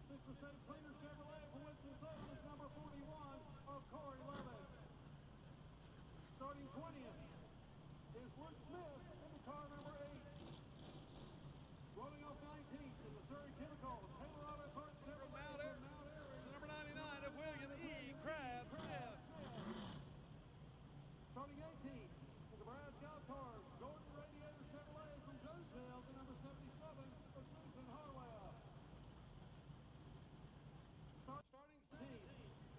6% cleaner Chevrolet for Winston-Salem is number 41 of Corey Levin. Starting 20th is Luke Smith into car number 8. Rolling off 19th in the Surrey Chemical, Taylor Auto Parts Chevrolet from Mount Airy. The number 99 of William E. Crab Smith. Starting 18th in the Brad's Golf Cars, Jordan Radiator Chevrolet from Jonesville to number 77 of Susan Harwell. Starting 16th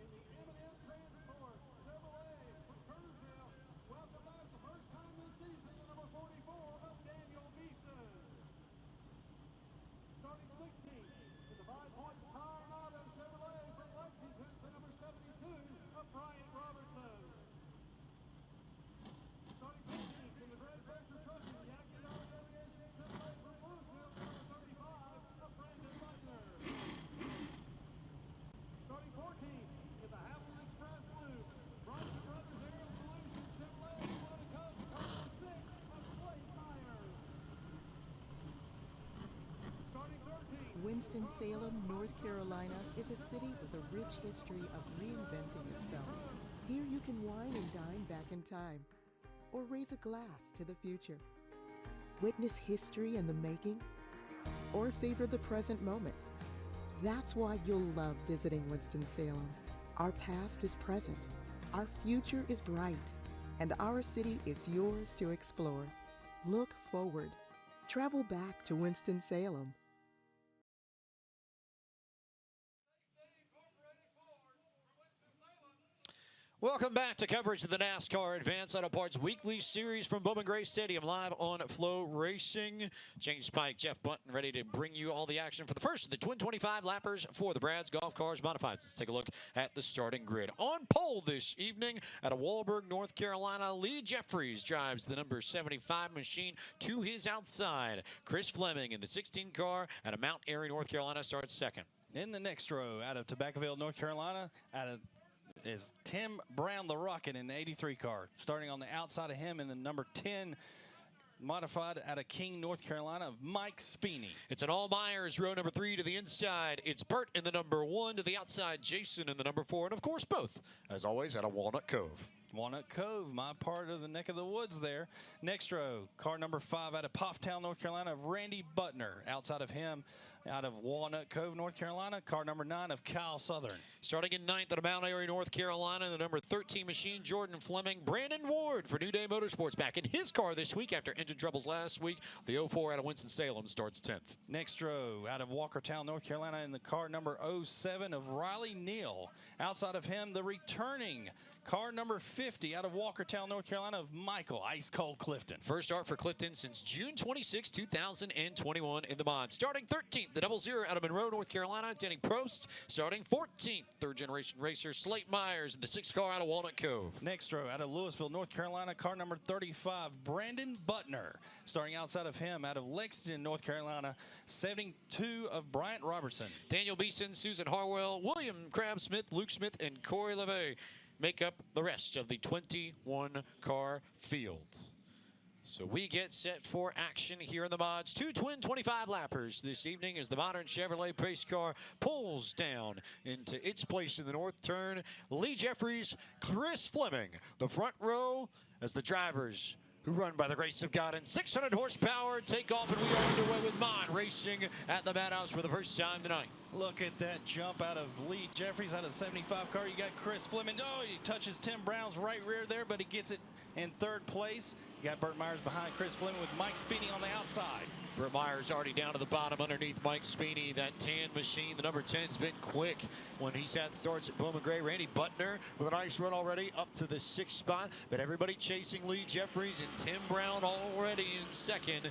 in the M&M Transport Chevrolet from Kerrsville. Welcome back the first time this season, the number 44 of Daniel Beeson. Starting 16th in the 5 Points Tire and Auto Chevrolet from Lexington to number 72 of Bryant Robertson. Starting 15th in the Great Venture Trucking, Yankee Dollar Aviation Chevrolet from Louisville to number 35 of Brandon Butler. Starting 14th in the Havilland Express Loop, Bryson Brothers Aerial Solutions Chevrolet from Monaco to number 6 of Slade Myers. Starting 13th. Winston-Salem, North Carolina is a city with a rich history of reinventing itself. Here you can wine and dine back in time, or raise a glass to the future. Witness history in the making, or savor the present moment. That's why you'll love visiting Winston-Salem. Our past is present, our future is bright, and our city is yours to explore. Look forward. Travel back to Winston-Salem. Welcome back to coverage of the NASCAR Advanced Auto Parts Weekly Series from Bowman Gray Stadium, live on Flow Racing. James Pike, Jeff Bunton, ready to bring you all the action for the first of the Twin 25 lappers for the Brad's Golf Cars Modifieds. Let's take a look at the starting grid. On pole this evening out of Walberg, North Carolina, Lee Jeffries drives the number 75 machine to his outside. Chris Fleming in the 16 car out of Mount Airy, North Carolina, starts second. In the next row, out of Tobaccoville, North Carolina, is Tim Brown, the Rocket, in the 83 car. Starting on the outside of him in the number 10 modified out of King, North Carolina, of Mike Speeney. It's an all Myers, row number 3 to the inside. It's Bert in the number 1 to the outside, Jason in the number 4, and of course both, as always, out of Walnut Cove. Walnut Cove, my part of the neck of the woods there. Next row, car number 5 out of Pofftown, North Carolina, of Randy Butner. Outside of him, out of Walnut Cove, North Carolina, car number 9 of Kyle Southern. Starting in 9th out of Mount Airy, North Carolina, the number 13 machine, Jordan Fleming. Brandon Ward for New Day Motorsports back in his car this week after engine troubles last week. The 04 out of Winston-Salem starts 10th. Next row, out of Walkertown, North Carolina, in the car number 07 of Riley Neal. Outside of him, the returning car number 50 out of Walkertown, North Carolina, of Michael Ice Cold Clifton. First start for Clifton since June 26, 2021 in the mod. Starting 13th, the 00 out of Monroe, North Carolina, Denny Prost. Starting 14th, third-generation racer Slate Myers in the 6th car out of Walnut Cove. Next row, out of Louisville, North Carolina, car number 35, Brandon Butner. Starting outside of him, out of Lexington, North Carolina, 72 of Bryant Robertson. Daniel Beeson, Susan Harwell, William Crab Smith, Luke Smith, and Corey LeVay make up the rest of the 21-car field. So we get set for action here in the mods. 2 twin 25 lappers this evening as the modern Chevrolet pace car pulls down into its place in the north turn. Lee Jeffries, Chris Fleming, the front row as the drivers who run by the grace of God and 600 horsepower take off, and we are underway with mod racing at the Madhouse for the first time tonight. Look at that jump out of Lee Jeffries out of the 75 car. You got Chris Fleming. Oh, he touches Tim Brown's right rear there, but he gets it in third place. You got Burt Myers behind Chris Fleming with Mike Speeney on the outside. Burt Myers already down to the bottom underneath Mike Speeney. That tan machine, the number 10's been quick when he's had starts at Bowman Gray. Randy Butner with a nice run already up to the 6th spot, but everybody chasing Lee Jeffries and Tim Brown already in second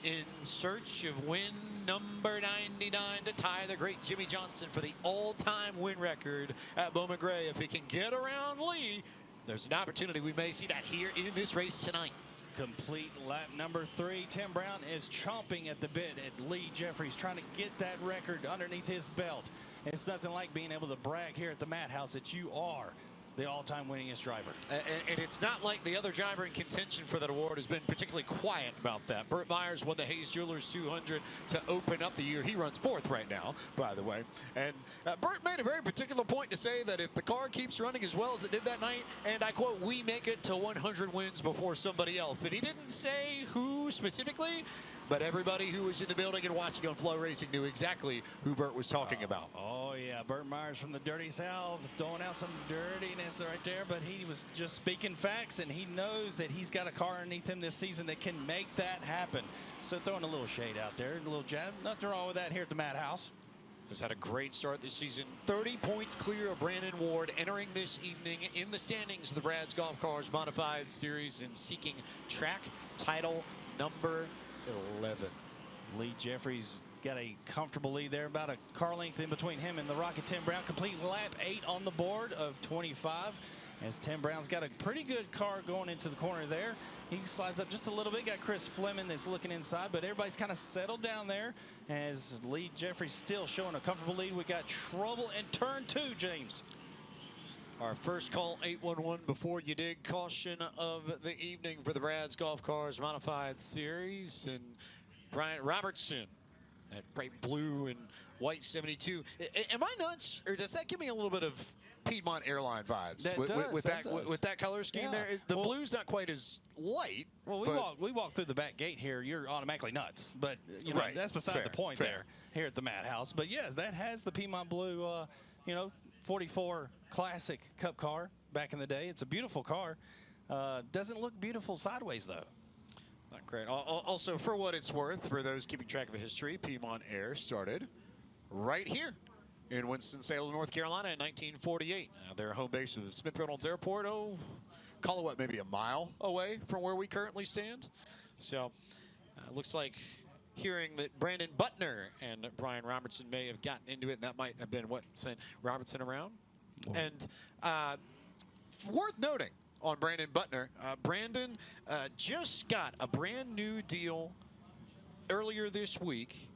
in search of win number 99 to tie the great Jimmy Johnson for the all-time win record at Bowman Gray. If he can get around Lee, there's an opportunity we may see that here in this race tonight. Complete lap number 3. Tim Brown is chomping at the bit at Lee Jeffries, trying to get that record underneath his belt. It's nothing like being able to brag here at the Madhouse that you are the all-time winningest driver. And it's not like the other driver in contention for that award has been particularly quiet about that. Burt Myers won the Hayes Jewelers 200 to open up the year. He runs 4th right now, by the way. And Burt made a very particular point to say that if the car keeps running as well as it did that night, and I quote, we make it to 100 wins before somebody else. And he didn't say who specifically, but everybody who was in the building and watching on Flow Racing knew exactly who Burt was talking about. Oh, yeah. Burt Myers from the Dirty South throwing out some dirtiness right there, but he was just speaking facts, and he knows that he's got a car underneath him this season that can make that happen. So throwing a little shade out there, a little jab. Nothing wrong with that here at the Madhouse. Has had a great start this season. 30 points clear of Brandon Ward, entering this evening in the standings of the Brad's Golf Cars Modified Series and seeking track title number 11. Lee Jeffries got a comfortable lead there, about a car length in between him and the Rocket Tim Brown. Complete lap 8 on the board of 25. As Tim Brown's got a pretty good car going into the corner there. He slides up just a little bit. Got Chris Fleming that's looking inside, but everybody's kind of settled down there as Lee Jeffries still showing a comfortable lead. We got trouble in turn 2, James. Our first call, 811 before you dig. Caution of the evening for the Brad's Golf Cars Modified Series. And Brian Robertson, that bright blue and white 72. Am I nuts, or does that give me a little bit of Piedmont Airline vibes with that color scheme there? The blue's not quite as light. Well, we walk through the back gate here. You're automatically nuts, but you know, that's beside the point there here at the Madhouse. But yeah, that has the Piedmont blue. You know, 44 classic Cup car back in the day. It's a beautiful car. Doesn't look beautiful sideways though. Not great. Also, for what it's worth, for those keeping track of history, Piedmont Air started right here in Winston-Salem, North Carolina in 1948. Their home base of Smith Reynolds Airport, call it what, maybe a mile away from where we currently stand. So looks like hearing that Brandon Butner and Brian Robertson may have gotten into it, and that might have been what sent Robertson around. And worth noting on Brandon Butner, Brandon just got a brand new deal earlier this week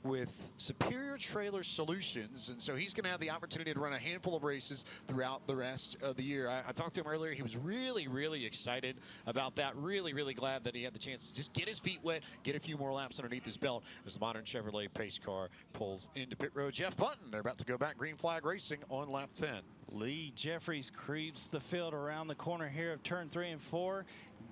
with Superior Trailer Solutions, and so he's going to have the opportunity to run a handful of races throughout the rest of the year. I talked to him earlier. He was really excited about that. Really glad that he had the chance to just get his feet wet, get a few more laps underneath his belt as the modern Chevrolet pace car pulls into pit road. Jeff Button, they're about to go back green flag racing on lap 10. Lee Jeffries creeps the field around the corner here of turn 3 and 4.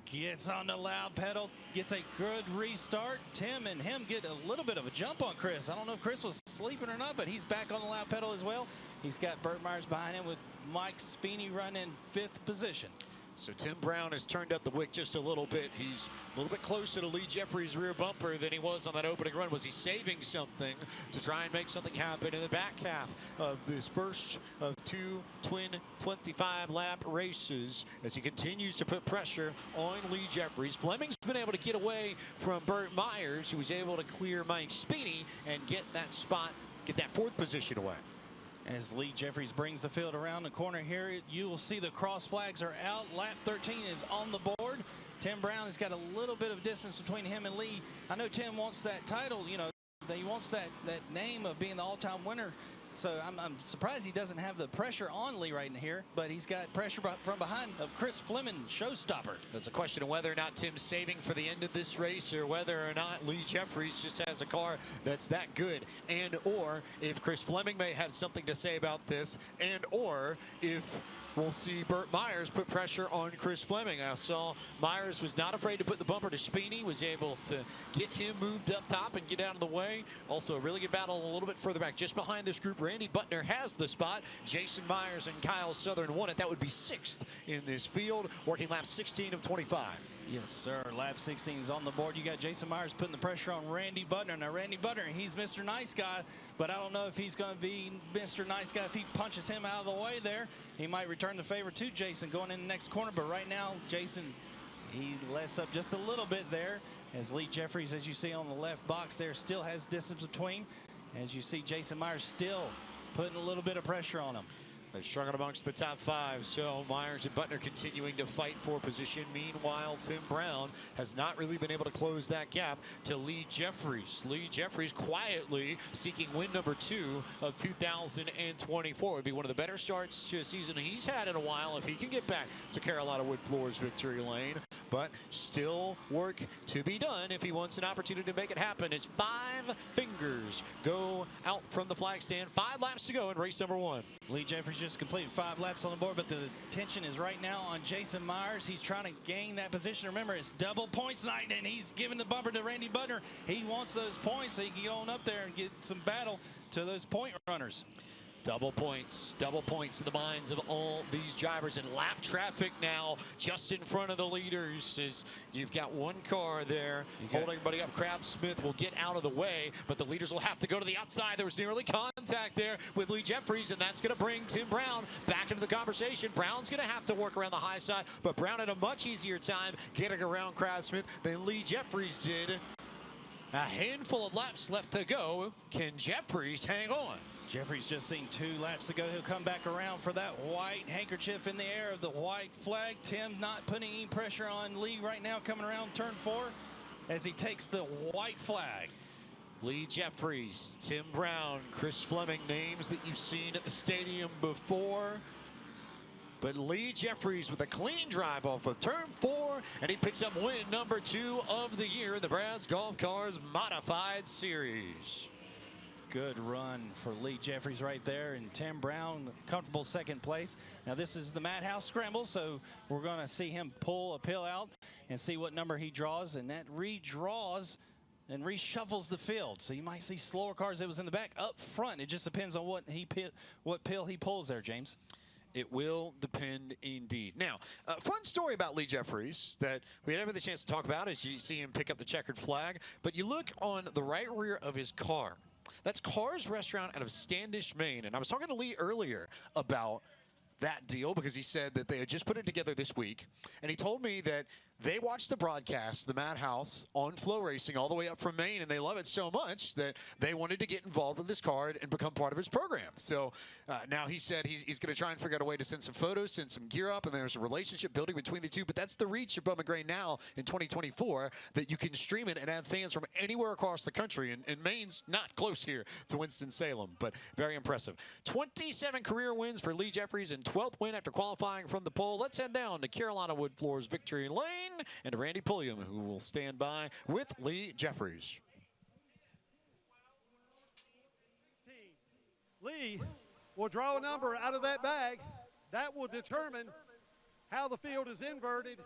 Gets on the loud pedal, gets a good restart. Tim and him get a little bit of a jump on Chris. I don't know if Chris was sleeping or not, but he's back on the loud pedal as well. He's got Burt Myers behind him with Mike Speeney running 5th position. So Tim Brown has turned up the wick just a little bit. He's a little bit closer to Lee Jeffries' rear bumper than he was on that opening run. Was he saving something to try and make something happen in the back half of this first of 2 twin 25-lap races as he continues to put pressure on Lee Jeffries? Fleming's been able to get away from Burt Myers, who was able to clear Mike Speeney and get that spot, get that 4th position away. As Lee Jeffries brings the field around the corner here, you will see the cross flags are out. Lap 13 is on the board. Tim Brown has got a little bit of distance between him and Lee. I know Tim wants that title, you know, he wants that name of being the all-time winner. So I'm surprised he doesn't have the pressure on Lee right in here, but he's got pressure from behind of Chris Fleming, showstopper. It's a question of whether or not Tim's saving for the end of this race or whether or not Lee Jeffries just has a car that's that good, and or if Chris Fleming may have something to say about this, and or if we'll see Burt Myers put pressure on Chris Fleming. I saw Myers was not afraid to put the bumper to Speeney, was able to get him moved up top and get out of the way. Also a really good battle a little bit further back. Just behind this group, Randy Butner has the spot. Jason Myers and Kyle Southern won it. That would be 6th in this field, working lap 16 of 25. Yes, sir. Lap 16 is on the board. You got Jason Myers putting the pressure on Randy Butner. Now, Randy Butner, he's Mr. Nice Guy, but I don't know if he's going to be Mr. Nice Guy if he punches him out of the way there. He might return the favor to Jason going in the next corner, but right now, Jason, he lets up just a little bit there as Lee Jeffries, as you see on the left box there, still has distance between. As you see, Jason Myers still putting a little bit of pressure on him. They've struggled amongst the top 5, so Myers and Butner continuing to fight for position. Meanwhile, Tim Brown has not really been able to close that gap to Lee Jeffries. Lee Jeffries quietly seeking win number 2 of 2024. It would be one of the better starts to a season he's had in a while if he can get back to Carolina Wood Floors victory lane. But still work to be done if he wants an opportunity to make it happen. As 5 fingers go out from the flag stand. 5 laps to go in race number 1. Lee Jeffries just completed 5 laps on the board, but the attention is right now on Jason Myers. He's trying to gain that position. Remember, it's double points night, and he's giving the bumper to Randy Butner. He wants those points so he can get on up there and get some battle to those point runners. Double points in the minds of all these drivers. And lap traffic now just in front of the leaders as you've got one car there holding everybody up. Crab Smith will get out of the way, but the leaders will have to go to the outside. There was nearly contact there with Lee Jeffries, and that's going to bring Tim Brown back into the conversation. Brown's going to have to work around the high side, but Brown had a much easier time getting around Crab Smith than Lee Jeffries did. A handful of laps left to go. Can Jeffries hang on? Jeffries just seen 2 laps to go. He'll come back around for that white handkerchief in the air of the white flag. Tim not putting any pressure on Lee right now, coming around turn 4 as he takes the white flag. Lee Jeffries, Tim Brown, Chris Fleming, names that you've seen at the stadium before. But Lee Jeffries with a clean drive off of turn 4, and he picks up win number 2 of the year in the Brad's Golf Cars Modified Series. Good run for Lee Jeffries right there, and Tim Brown, comfortable 2nd place. Now this is the Madhouse Scramble, so we're going to see him pull a pill out and see what number he draws, and that redraws and reshuffles the field. So you might see slower cars that was in the back up front. It just depends on what pill he pulls there, James. It will depend indeed. Now, a fun story about Lee Jeffries that we didn't have the chance to talk about as you see him pick up the checkered flag, but you look on the right rear of his car. That's Carr's Restaurant out of Standish, Maine. And I was talking to Lee earlier about that deal because he said that they had just put it together this week. And he told me that they watched the broadcast, the Madhouse, on Flow Racing all the way up from Maine, and they love it so much that they wanted to get involved with this car and become part of his program. So now he said he's going to try and figure out a way to send some photos, send some gear up, and there's a relationship building between the two. But that's the reach of Bowman Gray now in 2024, that you can stream it and have fans from anywhere across the country. And Maine's not close here to Winston-Salem, but very impressive. 27 career wins for Lee Jeffries and 12th win after qualifying from the pole. Let's head down to Carolina Wood Floors victory lane and Randy Pulliam, who will stand by with Lee Jeffries. Lee will draw a number out of that bag. That will determine how the field is inverted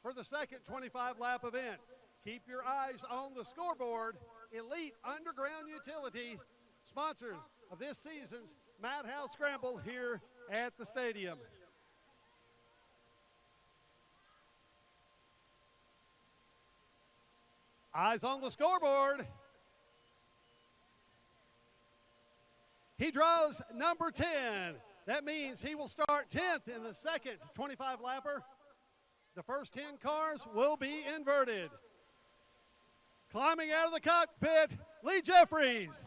for the second 25-lap event. Keep your eyes on the scoreboard. Elite Underground Utilities, sponsors of this season's Madhouse Scramble here at the stadium. Eyes on the scoreboard. He draws number 10. That means he will start 10th in the second 25-lapper. The first 10 cars will be inverted. Climbing out of the cockpit, Lee Jeffries.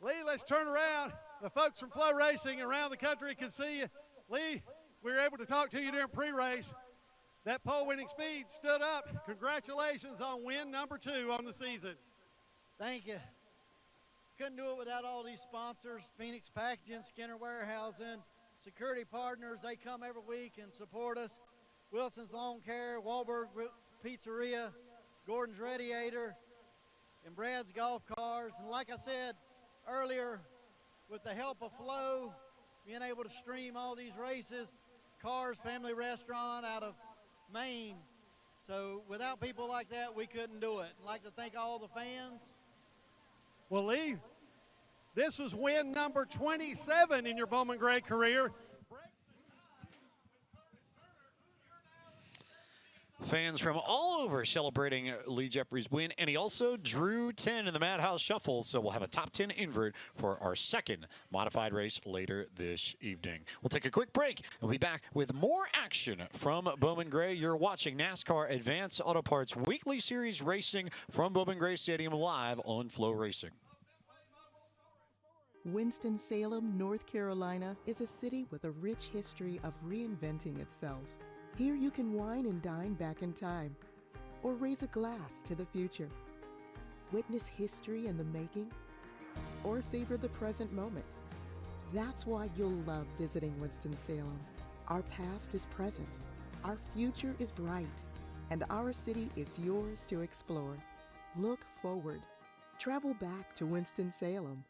Lee, let's turn around. The folks from Flow Racing around the country can see you. Lee, we were able to talk to you during pre-race. That pole winning speed stood up. Congratulations on win number 2 on the season. Thank you. Couldn't do it without all these sponsors, Phoenix Packaging, Skinner Warehousing, Security Partners. They come every week and support us. Wilson's Lawn Care, Wahlberg Pizzeria, Gordon's Radiator, and Brad's Golf Cars. And like I said earlier, with the help of Flow, being able to stream all these races, Cars Family Restaurant out of Maine. So without people like that, we couldn't do it. I'd like to thank all the fans. Well, Lee, this was win number 27 in your Bowman Gray career. Fans from all over celebrating Lee Jeffries' win, and he also drew 10 in the Madhouse Shuffle, so we'll have a top 10 invert for our second modified race later this evening. We'll take a quick break. We'll be back with more action from Bowman Gray. You're watching NASCAR Advanced Auto Parts Weekly Series Racing from Bowman Gray Stadium live on Flow Racing. Winston-Salem, North Carolina is a city with a rich history of reinventing itself. Here you can wine and dine back in time, or raise a glass to the future. Witness history in the making, or savor the present moment. That's why you'll love visiting Winston-Salem. Our past is present, our future is bright, and our city is yours to explore. Look forward. Travel back to Winston-Salem.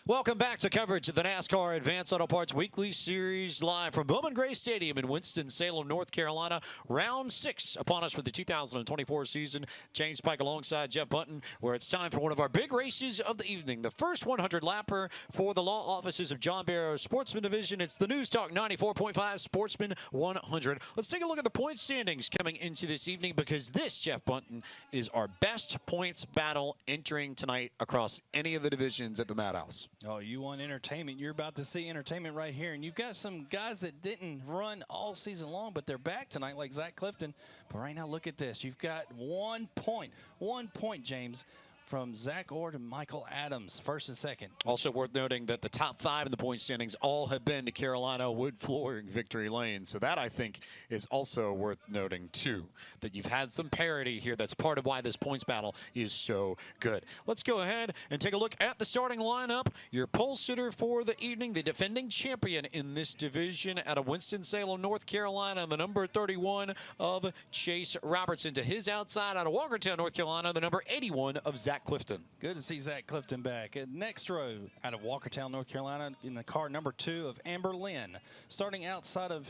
Welcome back to coverage of the NASCAR Advanced Auto Parts Weekly Series live from Bowman Gray Stadium in Winston-Salem, North Carolina. Round 6 upon us for the 2024 season. James Pike alongside Jeff Bunton, where it's time for one of our big races of the evening. The first 100-lapper for the law offices of John Barrow Sportsman Division. It's the News Talk 94.5 Sportsman 100. Let's take a look at the point standings coming into this evening, because this, Jeff Bunton, is our best points battle entering tonight across any of the divisions at the Madhouse. Oh, you want entertainment. You're about to see entertainment right here. And you've got some guys that didn't run all season long, but they're back tonight, like Zach Clifton. But right now, look at this. You've got 1 point. 1 point, James, from Zach Orr to Michael Adams, first and second. Also worth noting that the top 5 in the point standings all have been to Carolina wood flooring victory lane. So that, I think, is also worth noting, too, that you've had some parity here. That's part of why this points battle is so good. Let's go ahead and take a look at the starting lineup. Your pole sitter for the evening, the defending champion in this division out of Winston-Salem, North Carolina, the number 31 of Chase Robertson. To his outside out of Walkertown, North Carolina, the number 81 of Zach Clifton. Good to see Zach Clifton back. Next row out of Walkertown, North Carolina, in the car number 2 of Amber Lynn. Starting outside of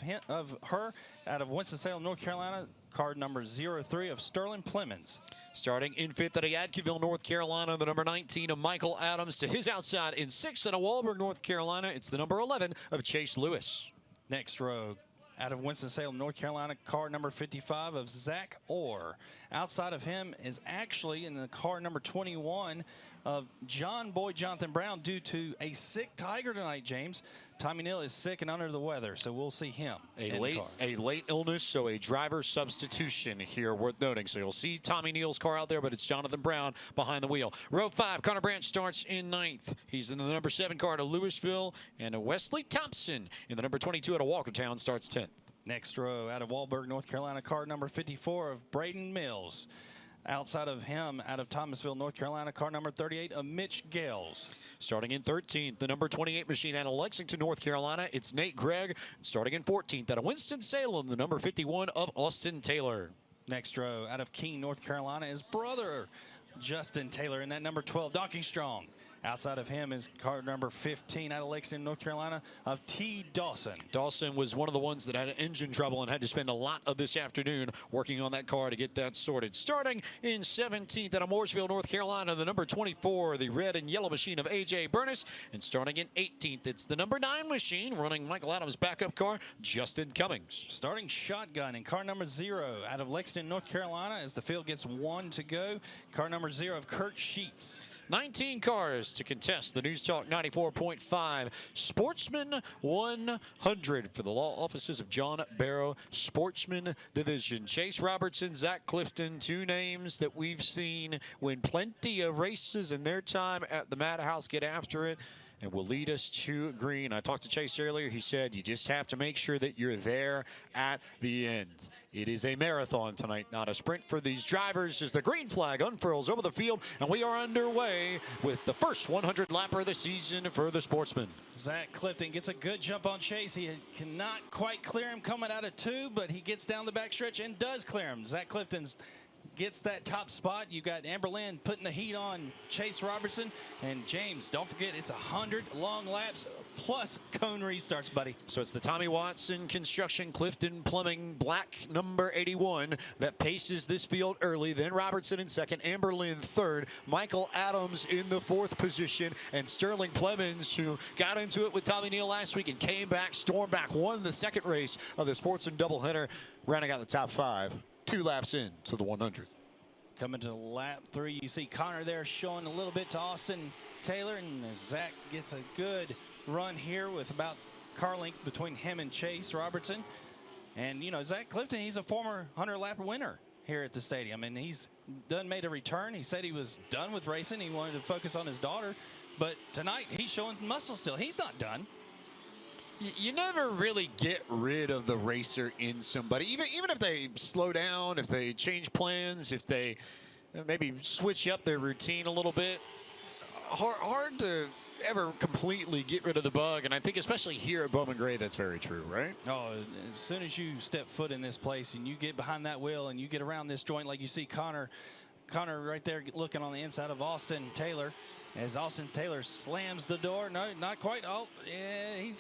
her out of Winston-Salem, North Carolina, card number 03 of Sterling Plemons. Starting in 5th at Yadkinville, North Carolina, the number 19 of Michael Adams. To his outside in 6th at Walburg, North Carolina, it's the number 11 of Chase Lewis. Next row out of Winston-Salem, North Carolina, car number 55 of Zach Orr. Outside of him is actually in the car number 21 of John Boy Jonathan Brown, due to a sick Tiger tonight, James. Tommy Neal is sick and under the weather, so we'll see him a late illness, so a driver substitution here worth noting. So you'll see Tommy Neal's car out there, but it's Jonathan Brown behind the wheel. Row 5, Connor Branch starts in 9th. He's in the number 7 car to Louisville, and Wesley Thompson in the number 22 out of Walkertown starts 10th. Next row out of Walburg, North Carolina, car number 54 of Braden Mills. Outside of him, out of Thomasville, North Carolina, car number 38 of Mitch Gales. Starting in 13th, the number 28 machine out of Lexington, North Carolina, it's Nate Gregg. Starting in 14th, out of Winston-Salem, the number 51 of Austin Taylor. Next row out of Keene, North Carolina, is brother Justin Taylor in that number 12, Docking Strong. Outside of him is car number 15 out of Lexington, North Carolina, of T. Dawson. Dawson was one of the ones that had engine trouble and had to spend a lot of this afternoon working on that car to get that sorted. Starting in 17th out of Mooresville, North Carolina, the number 24, the red and yellow machine of A.J. Burness. And starting in 18th, it's the number 9 machine running Michael Adams' backup car, Justin Cummings. Starting shotgun in car number 0 out of Lexington, North Carolina, as the field gets 1 to go. Car number 0 of Kurt Sheets. 19 cars to contest the News Talk 94.5 Sportsman 100 for the law offices of John Barrow Sportsman Division. Chase Robertson, Zach Clifton, 2 names that we've seen win plenty of races in their time at the Madhouse. Get after it. and will lead us to green. I talked to Chase earlier. He said you just have to make sure that you're there at the end. It is a marathon tonight, not a sprint for these drivers, as the green flag unfurls over the field, and we are underway with the first 100-lapper of the season for the Sportsman. Zach Clifton gets a good jump on Chase. He cannot quite clear him coming out of 2, but he gets down the backstretch and does clear him. Zach Clifton's gets that top spot. You got Amber Lynn putting the heat on Chase Robertson. And James, don't forget, it's 100 long laps plus cone restarts, buddy. So it's the Tommy Watson Construction Clifton Plumbing black number 81 that paces this field early. Then Robertson in second, Amber Lynn third, Michael Adams in the 4th position, and Sterling Plemons, who got into it with Tommy Neal last week and came back, stormed back, won the 2nd race of the Sportsman doubleheader, rounding out the top 5. 2 laps in to the 100. Coming to lap 3, you see Connor there showing a little bit to Austin Taylor, and Zach gets a good run here with about car length between him and Chase Robertson. And, you know, Zach Clifton, he's a former 100-lap winner here at the stadium, and he's done made a return. He said he was done with racing. He wanted to focus on his daughter, but tonight he's showing muscle still. He's not done. You never really get rid of the racer in somebody, even if they slow down, if they change plans, if they maybe switch up their routine a little bit. Hard to ever completely get rid of the bug, and I think especially here at Bowman Gray, that's very true, right? Oh, as soon as you step foot in this place and you get behind that wheel and you get around this joint, like you see Connor right there looking on the inside of Austin Taylor. As Austin Taylor slams the door. No, not quite. Oh, yeah, he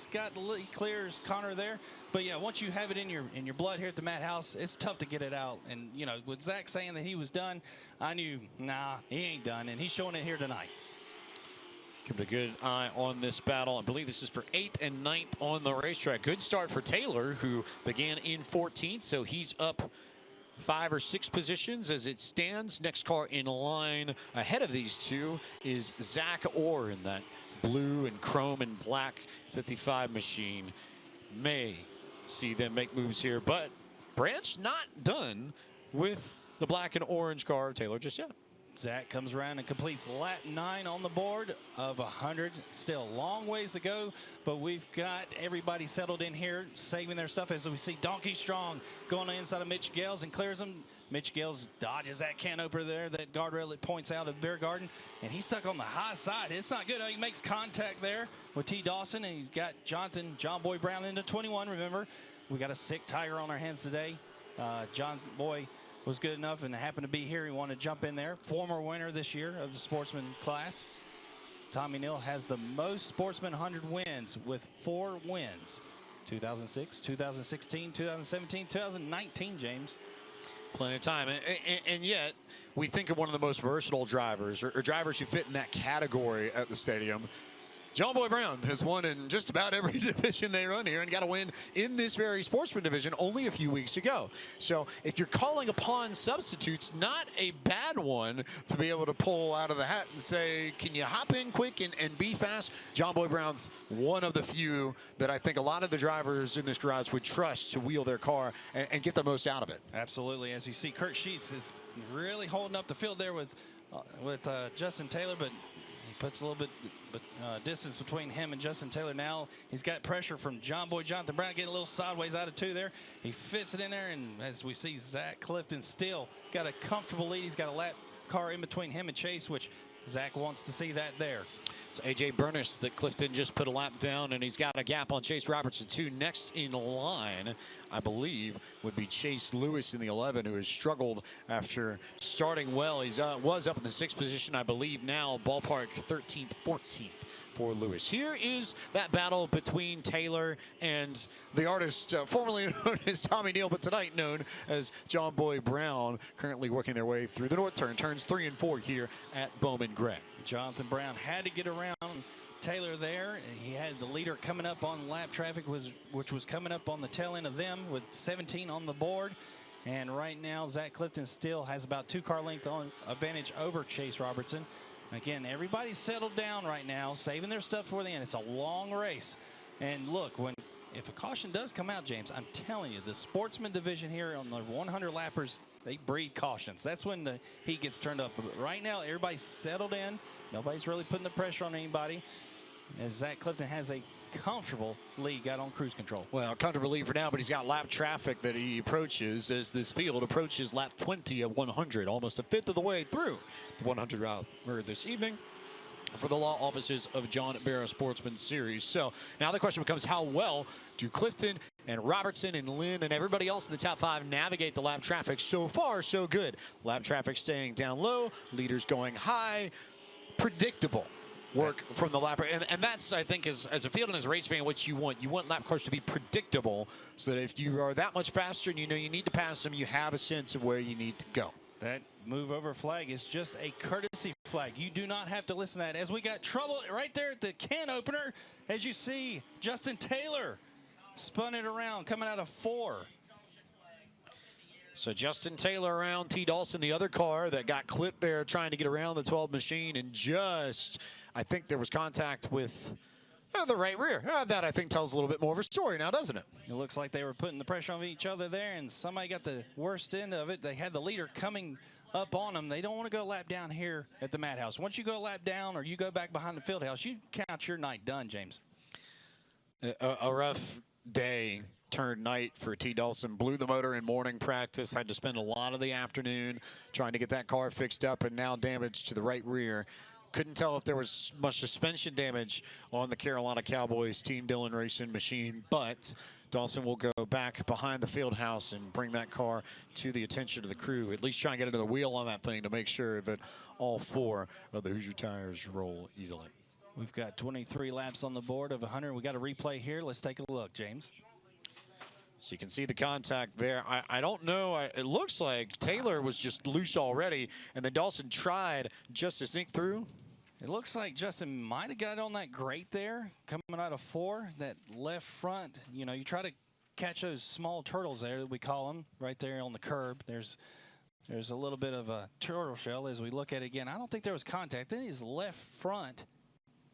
clears Connor there. But yeah, once you have it in your blood here at the Madhouse, it's tough to get it out. And you know, with Zach saying that he was done, I knew, nah, he ain't done, and he's showing it here tonight. Keep a good eye on this battle. I believe this is for 8th and 9th on the racetrack. Good start for Taylor, who began in 14th, so he's up 5 or 6 positions as it stands. Next car in line ahead of these two is Zach Orr in that blue and chrome and black 55 machine. May see them make moves here, but Branch not done with the black and orange car of Taylor just yet. Zach comes around and completes lap 9 on the board of 100. Still a long ways to go, but we've got everybody settled in here, saving their stuff as we see Donkey Strong going on the inside of Mitch Gales and clears him. Mitch Gales dodges that can opener there, that guardrail that points out of Beer Garden, and he's stuck on the high side. It's not good. He makes contact there with T. Dawson, and he's got John Boy Brown into 21. Remember, we got a sick Tiger on our hands today. John Boy was good enough and happened to be here. He wanted to jump in there. Former winner this year of the Sportsman class. Tommy Neal has the most Sportsman 100 wins with 4 wins. 2006, 2016, 2017, 2019, James. Plenty of time. And yet, we think of one of the most versatile drivers, or drivers who fit in that category at the stadium. John Boy Brown has won in just about every division they run here and got a win in this very Sportsman division only a few weeks ago. So if you're calling upon substitutes, not a bad one to be able to pull out of the hat and say, can you hop in quick and be fast? John Boy Brown's one of the few that I think a lot of the drivers in this garage would trust to wheel their car and get the most out of it. Absolutely. As you see, Kurt Sheets is really holding up the field there with Justin Taylor, but he puts a little bit distance between him and Justin Taylor now. He's got pressure from Jonathan Brown getting a little sideways out of 2 there. He fits it in there, and as we see, Zach Clifton still got a comfortable lead. He's got a lap car in between him and Chase, which Zach wants to see that there. It's A.J. Burness that Clifton just put a lap down, and he's got a gap on Chase Robertson, too. Next in line, I believe, would be Chase Lewis in the 11, who has struggled after starting well. He was up in the 6th position, I believe, now ballpark 13th, 14th for Lewis. Here is that battle between Taylor and the artist formerly known as Tommy Neal, but tonight known as John Boy Brown, currently working their way through the north turn, turns 3 and 4 here at Bowman Gray. Jonathan Brown had to get around Taylor there. He had the leader coming up on lap traffic, which was coming up on the tail end of them with 17 on the board. And right now, Zach Clifton still has about 2 car length on advantage over Chase Robertson. Again, everybody's settled down right now, saving their stuff for the end. It's a long race. And look, if a caution does come out, James, I'm telling you, the Sportsman division here on the 100 lappers, they breed cautions. That's when the heat gets turned up. But right now, everybody's settled in. Nobody's really putting the pressure on anybody. as Zach Clifton has a comfortable lead, got on cruise control. Well, comfortable lead for now, but he's got lap traffic that he approaches as this field approaches lap 20 of 100, almost a fifth of the way through the 100 route this evening for the law offices of John Barrow Sportsman Series. So now the question becomes, how well do Clifton and Robertson and Lynn and everybody else in the top 5 navigate the lap traffic? So far, so good. Lap traffic staying down low, leaders going high, predictable work from the lapper. And that's, I think, as a field and as a race fan, what you want. You want lap cars to be predictable so that if you are that much faster and you know you need to pass them, you have a sense of where you need to go. That move over flag is just a courtesy flag. You do not have to listen to that. As we got trouble right there at the can opener, as you see, Justin Taylor spun it around, coming out of 4. So Justin Taylor around T. Dawson, the other car that got clipped there trying to get around the 12 machine, and just, I think there was contact with the right rear. That, I think, tells a little bit more of a story now, doesn't it? It looks like they were putting the pressure on each other there, and somebody got the worst end of it. They had the leader coming up on them. They don't want to go lap down here at the Madhouse. Once you go a lap down or you go back behind the field house, you count your night done, James. A rough day turned night for T. Dawson. Blew the motor in morning practice, had to spend a lot of the afternoon trying to get that car fixed up, and now damage to the right rear. Couldn't tell if there was much suspension damage on the Carolina Cowboys Team Dillon Racing machine, but Dawson will go back behind the field house and bring that car to the attention of the crew. At least try and get into the wheel on that thing to make sure that all 4 of the Hoosier tires roll easily. We've got 23 laps on the board of 100. We got a replay here. Let's take a look, James. So you can see the contact there. I don't know. It looks like Taylor was just loose already, and then Dawson tried just to sneak through. It looks like Justin might have got on that grate there, coming out of 4, that left front. You know, you try to catch those small turtles there, we call them, right there on the curb. There's a little bit of a turtle shell as we look at it again. I don't think there was contact. Then his left front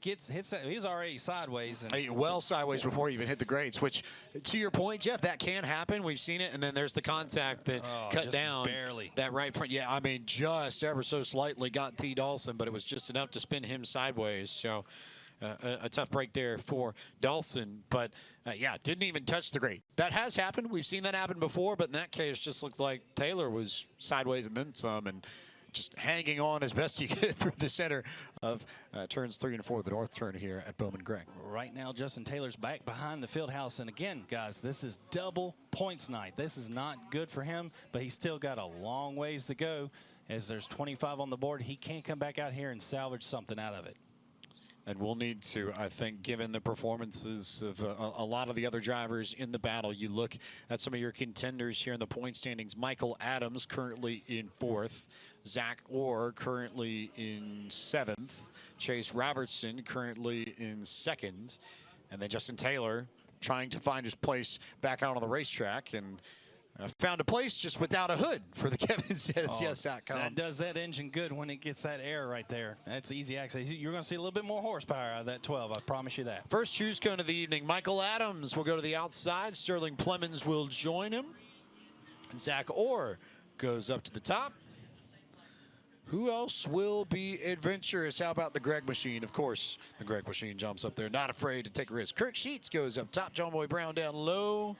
hits that. He was already sideways. And well sideways before he even hit the grates, which, to your point, Jeff, that can happen. We've seen it, and then there's the contact that cut down barely that right front. Yeah, I mean, just ever so slightly got T. Dawson, but it was just enough to spin him sideways. So a tough break there for Dawson, but yeah, didn't even touch the grate. That has happened. We've seen that happen before, but in that case, just looked like Taylor was sideways and then some, and just hanging on as best he could through the center of turns 3 and 4, the north turn here at Bowman Gregg. Right now, Justin Taylor's back behind the field house. And again, guys, this is double points night. This is not good for him, but he's still got a long ways to go. As there's 25 on the board, he can't come back out here and salvage something out of it. And we'll need to, I think, given the performances of a lot of the other drivers in the battle, you look at some of your contenders here in the point standings. Michael Adams currently in 4th. Zach Orr currently in 7th. Chase Robertson currently in 2nd. And then Justin Taylor trying to find his place back out on the racetrack, and found a place just without a hood for the Kevin Says Yes.com. That does that engine good when it gets that air right there. That's easy access. You're going to see a little bit more horsepower out of that 12. I promise you that. First choose cone of the evening. Michael Adams will go to the outside. Sterling Plemons will join him. Zach Orr goes up to the top. Who else will be adventurous? How about the Gregg Machine? Of course, the Gregg Machine jumps up there, not afraid to take a risk. Kirk Sheets goes up top. John Boy Brown down low.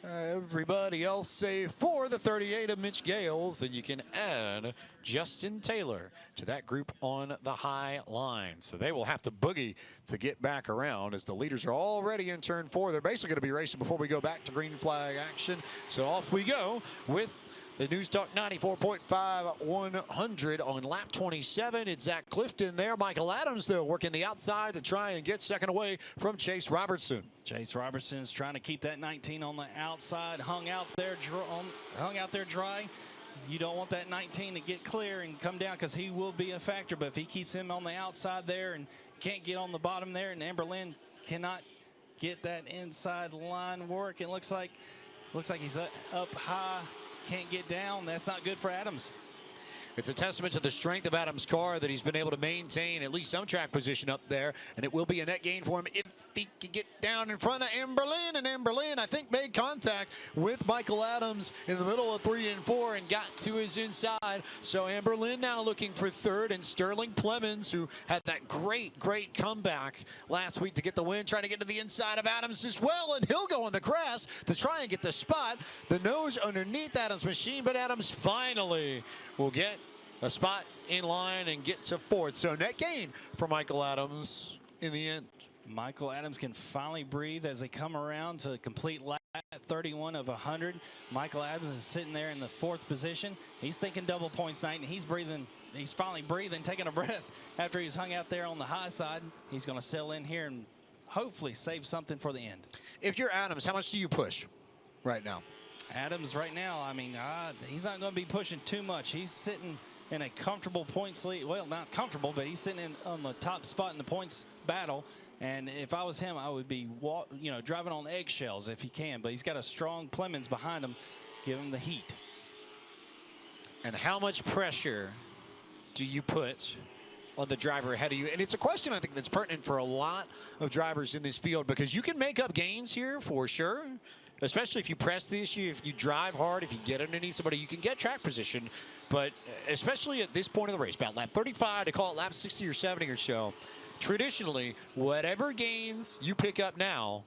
Everybody else save for the 38 of Mitch Gales, and you can add Justin Taylor to that group on the high line. So they will have to boogie to get back around, as the leaders are already in turn 4. They're basically going to be racing before we go back to green flag action. So off we go with the News Talk 94.5 100 on lap 27. It's Zach Clifton there. Michael Adams, though, working the outside to try and get second away from Chase Robertson. Chase Robertson's trying to keep that 19 on the outside, hung out there dry. You don't want that 19 to get clear and come down, because he will be a factor. But if he keeps him on the outside there and can't get on the bottom there, and Amber Lynn cannot get that inside line work, it looks like he's up high. Can't get down. That's not good for Adams. It's a testament to the strength of Adams' car that he's been able to maintain at least some track position up there, and it will be a net gain for him if he can get down in front of Amberlin. And Amberlin, I think, made contact with Michael Adams in the middle of 3 and 4 and got to his inside. So Amberlin now looking for third, and Sterling Plemons, who had that great comeback last week to get the win, trying to get to the inside of Adams as well, and he'll go on the grass to try and get the spot. The nose underneath Adams' machine, but Adams finally will get a spot in line and get to fourth. So net gain for Michael Adams in the end. Michael Adams can finally breathe as they come around to complete lap 31 of 100. Michael Adams is sitting there in the 4th position. He's thinking double points night, and he's breathing. He's finally breathing, taking a breath after he's hung out there on the high side. He's going to settle in here and hopefully save something for the end. If you're Adams, how much do you push right now? Adams right now, I mean, he's not going to be pushing too much. He's sitting in a comfortable points lead. Well, not comfortable, but he's sitting on the top spot in the points battle. And if I was him, I would be, driving on eggshells if he can. But he's got a strong Plemons behind him, giving him the heat. And how much pressure do you put on the driver ahead of you? And it's a question I think that's pertinent for a lot of drivers in this field, because you can make up gains here for sure, especially if you press the issue, if you drive hard, if you get underneath somebody, you can get track position. But especially at this point of the race, about lap 35 to call it lap 60 or 70 or so, traditionally, whatever gains you pick up now,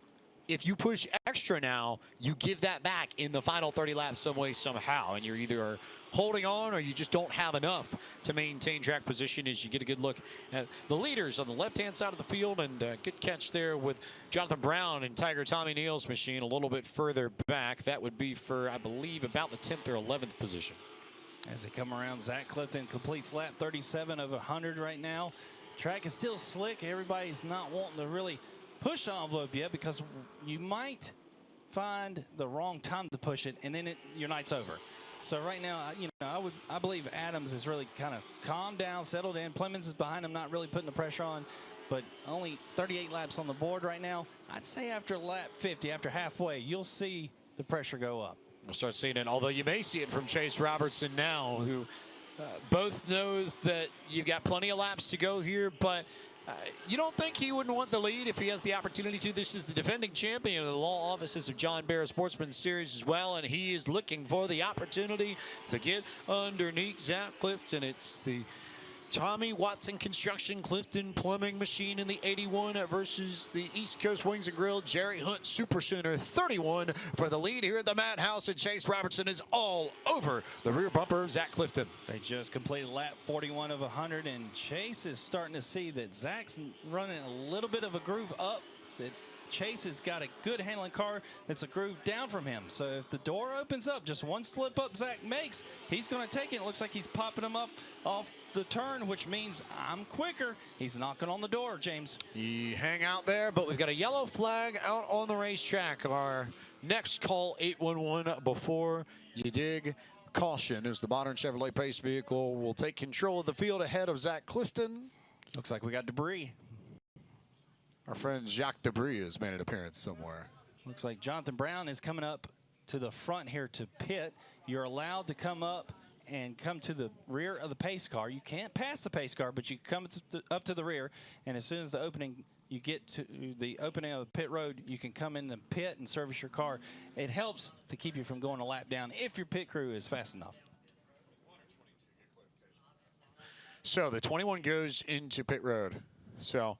if you push extra now, you give that back in the final 30 laps some way, somehow. And you're either holding on or you just don't have enough to maintain track position as you get a good look at the leaders on the left-hand side of the field. And good catch there with Jonathan Brown and Tiger Tommy Neal's machine a little bit further back. That would be for, I believe, about the 10th or 11th position. As they come around, Zach Clifton completes lap 37 of 100 right now. Track is still slick. Everybody's not wanting to really push the envelope yet, because you might find the wrong time to push it, and then your night's over. So right now, I believe Adams is really kind of calmed down, settled in. Plemons is behind him, not really putting the pressure on, but only 38 laps on the board right now. I'd say after lap 50, after halfway, you'll see the pressure go up. We'll start seeing it, although you may see it from Chase Robertson now, who both knows that you've got plenty of laps to go here, but you don't think he wouldn't want the lead if he has the opportunity to. This is the defending champion of the law offices of John Barrow Sportsman Series as well, and he is looking for the opportunity to get underneath Zach Clifton. It's the Tommy Watson Construction Clifton Plumbing Machine in the 81 versus the East Coast Wings and Grill Jerry Hunt Super Center 31 for the lead here at the Madhouse, and Chase Robertson is all over the rear bumper of Zach Clifton. They just completed lap 41 of 100, and Chase is starting to see that Zach's running a little bit of a groove up, that Chase has got a good handling car that's a groove down from him. So if the door opens up, just one slip up Zach makes, he's going to take it. It looks like he's popping him up off the turn, which means I'm quicker. He's knocking on the door, James. You hang out there, but we've got a yellow flag out on the racetrack. Our next call, 811, before you dig. Caution as the modern Chevrolet Pace vehicle will take control of the field ahead of Zach Clifton. Looks like we got debris. Our friend Jacques Debris has made an appearance somewhere. Looks like Jonathan Brown is coming up to the front here to pit. You're allowed to come up and come to the rear of the pace car. You can't pass the pace car, but you come up to the rear, and as soon as the opening, you get to the opening of the pit road, you can come in the pit and service your car. It helps to keep you from going a lap down if your pit crew is fast enough. So the 21 goes into pit road. So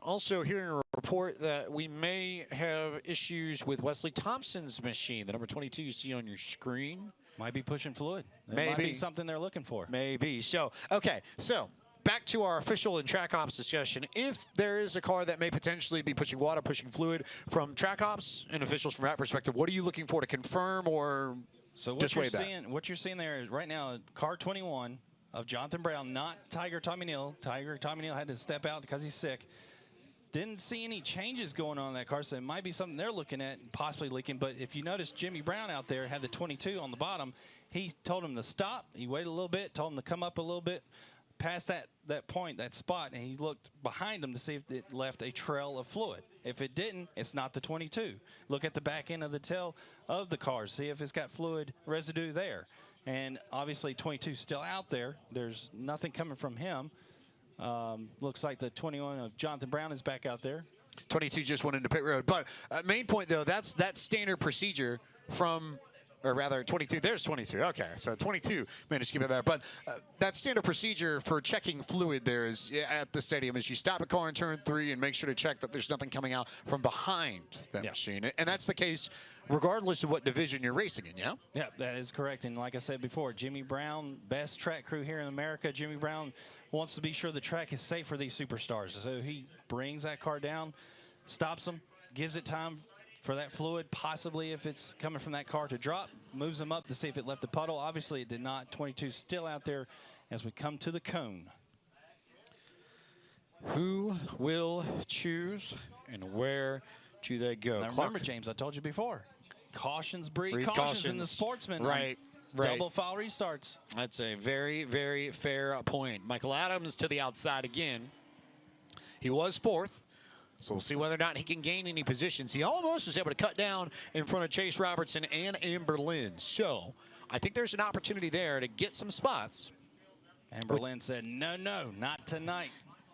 also hearing a report that we may have issues with Wesley Thompson's machine, the number 22 you see on your screen. Might be pushing fluid. Maybe. Might be something they're looking for. Maybe. So, okay. So back to our official and track ops discussion. If there is a car that may potentially be pushing water, pushing fluid, from track ops and officials from that perspective, what are you looking for to confirm or so what you're seeing there is right now car 21 of Jonathan Brown, not Tiger Tommy Neal. Tiger Tommy Neal had to step out because he's sick. Didn't see any changes going on in that car, so it might be something they're looking at and possibly leaking. But if you notice, Jimmy Brown out there had the 22 on the bottom. He told him to stop. He waited a little bit, told him to come up a little bit past that point, that spot, and he looked behind him to see if it left a trail of fluid. If it didn't, it's not the 22. Look at the back end of the tail of the car, see if it's got fluid residue there. And obviously 22 still out there. There's nothing coming from him. Looks like the 21 of Jonathan Brown is back out there. 22 just went into pit road. But main point, though, that's standard procedure from, or rather 22. There's 22. Okay, so 22 managed to keep it there. But that standard procedure for checking fluid there is at the stadium is you stop a car in turn 3 and make sure to check that there's nothing coming out from behind that machine. And that's the case regardless of what division you're racing in, yeah? Yeah, that is correct. And like I said before, Jimmy Brown, best track crew here in America. Jimmy Brown wants to be sure the track is safe for these superstars. So he brings that car down, stops them, gives it time for that fluid, possibly if it's coming from that car to drop, moves them up to see if it left the puddle. Obviously, it did not. 22 still out there as we come to the cone. Who will choose and where do they go? Now remember, James, I told you before, cautions breed cautions in the sportsman. Right. Double foul restarts. That's a very, very fair point. Michael Adams to the outside again. He was 4th, so we'll see whether or not he can gain any positions. He almost was able to cut down in front of Chase Robertson and Amber Lynn. So I think there's an opportunity there to get some spots. Amber Lynn said, no, not tonight.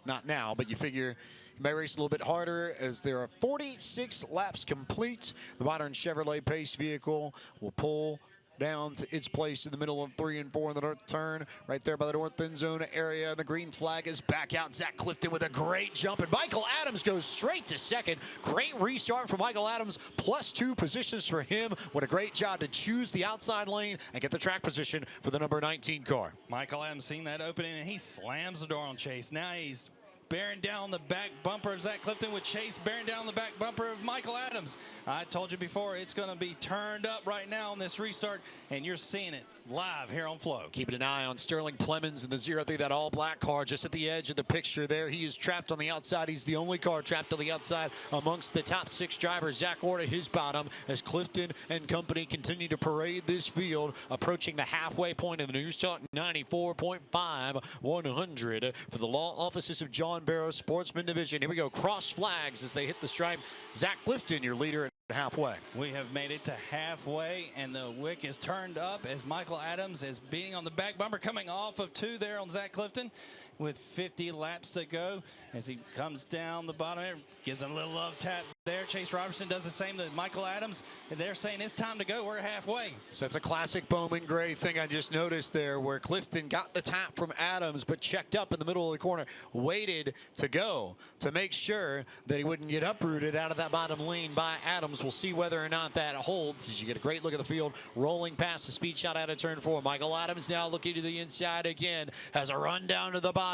Not now, but you figure you may race a little bit harder as there are 46 laps complete. The modern Chevrolet Pace vehicle will pull down to its place in the middle of 3 and 4 in the north turn, right there by the north end zone area. The green flag is back out. Zach Clifton with a great jump, and Michael Adams goes straight to second. Great restart for Michael Adams, +2 positions for him. What a great job to choose the outside lane and get the track position for the number 19 car. Michael Adams seen that opening, and he slams the door on Chase. Now he's bearing down the back bumper of Zach Clifton with Chase bearing down the back bumper of Michael Adams. I told you before, it's going to be turned up right now on this restart, and you're seeing it live here on Flow. Keeping an eye on Sterling Plemons in the 03, that all-black car just at the edge of the picture there. He is trapped on the outside. He's the only car trapped on the outside amongst the top 6 drivers. Zach Ward at his bottom as Clifton and company continue to parade this field, approaching the halfway point of the News Talk 94.5 100 for the law offices of John Barrow Sportsman Division. Here we go, cross flags as they hit the stripe. Zach Clifton, your leader, halfway. We have made it to halfway, and the wick is turned up as Michael Adams is beating on the back bumper, coming off of 2 there on Zach Clifton with 50 laps to go as he comes down the bottom there, gives him a little love tap there. Chase Robertson does the same to Michael Adams, and they're saying it's time to go. We're halfway. So that's a classic Bowman Gray thing I just noticed there, where Clifton got the tap from Adams but checked up in the middle of the corner, waited to go to make sure that he wouldn't get uprooted out of that bottom lane by Adams. We'll see whether or not that holds as you get a great look at the field rolling past the speed shot out of turn 4. Michael Adams now looking to the inside again, has a run down to the bottom.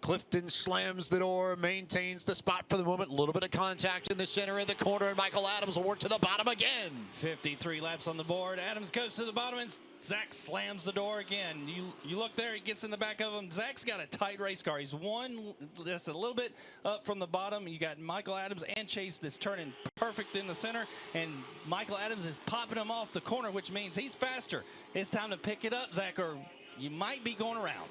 Clifton slams the door, maintains the spot for the moment. A little bit of contact in the center of the corner, and Michael Adams will work to the bottom again. 53 laps on the board. Adams goes to the bottom, and Zach slams the door again. You look there, he gets in the back of him. Zach's got a tight race car. He's one just a little bit up from the bottom. You got Michael Adams and Chase that's turning perfect in the center, and Michael Adams is popping him off the corner, which means he's faster. It's time to pick it up, Zach, or you might be going around.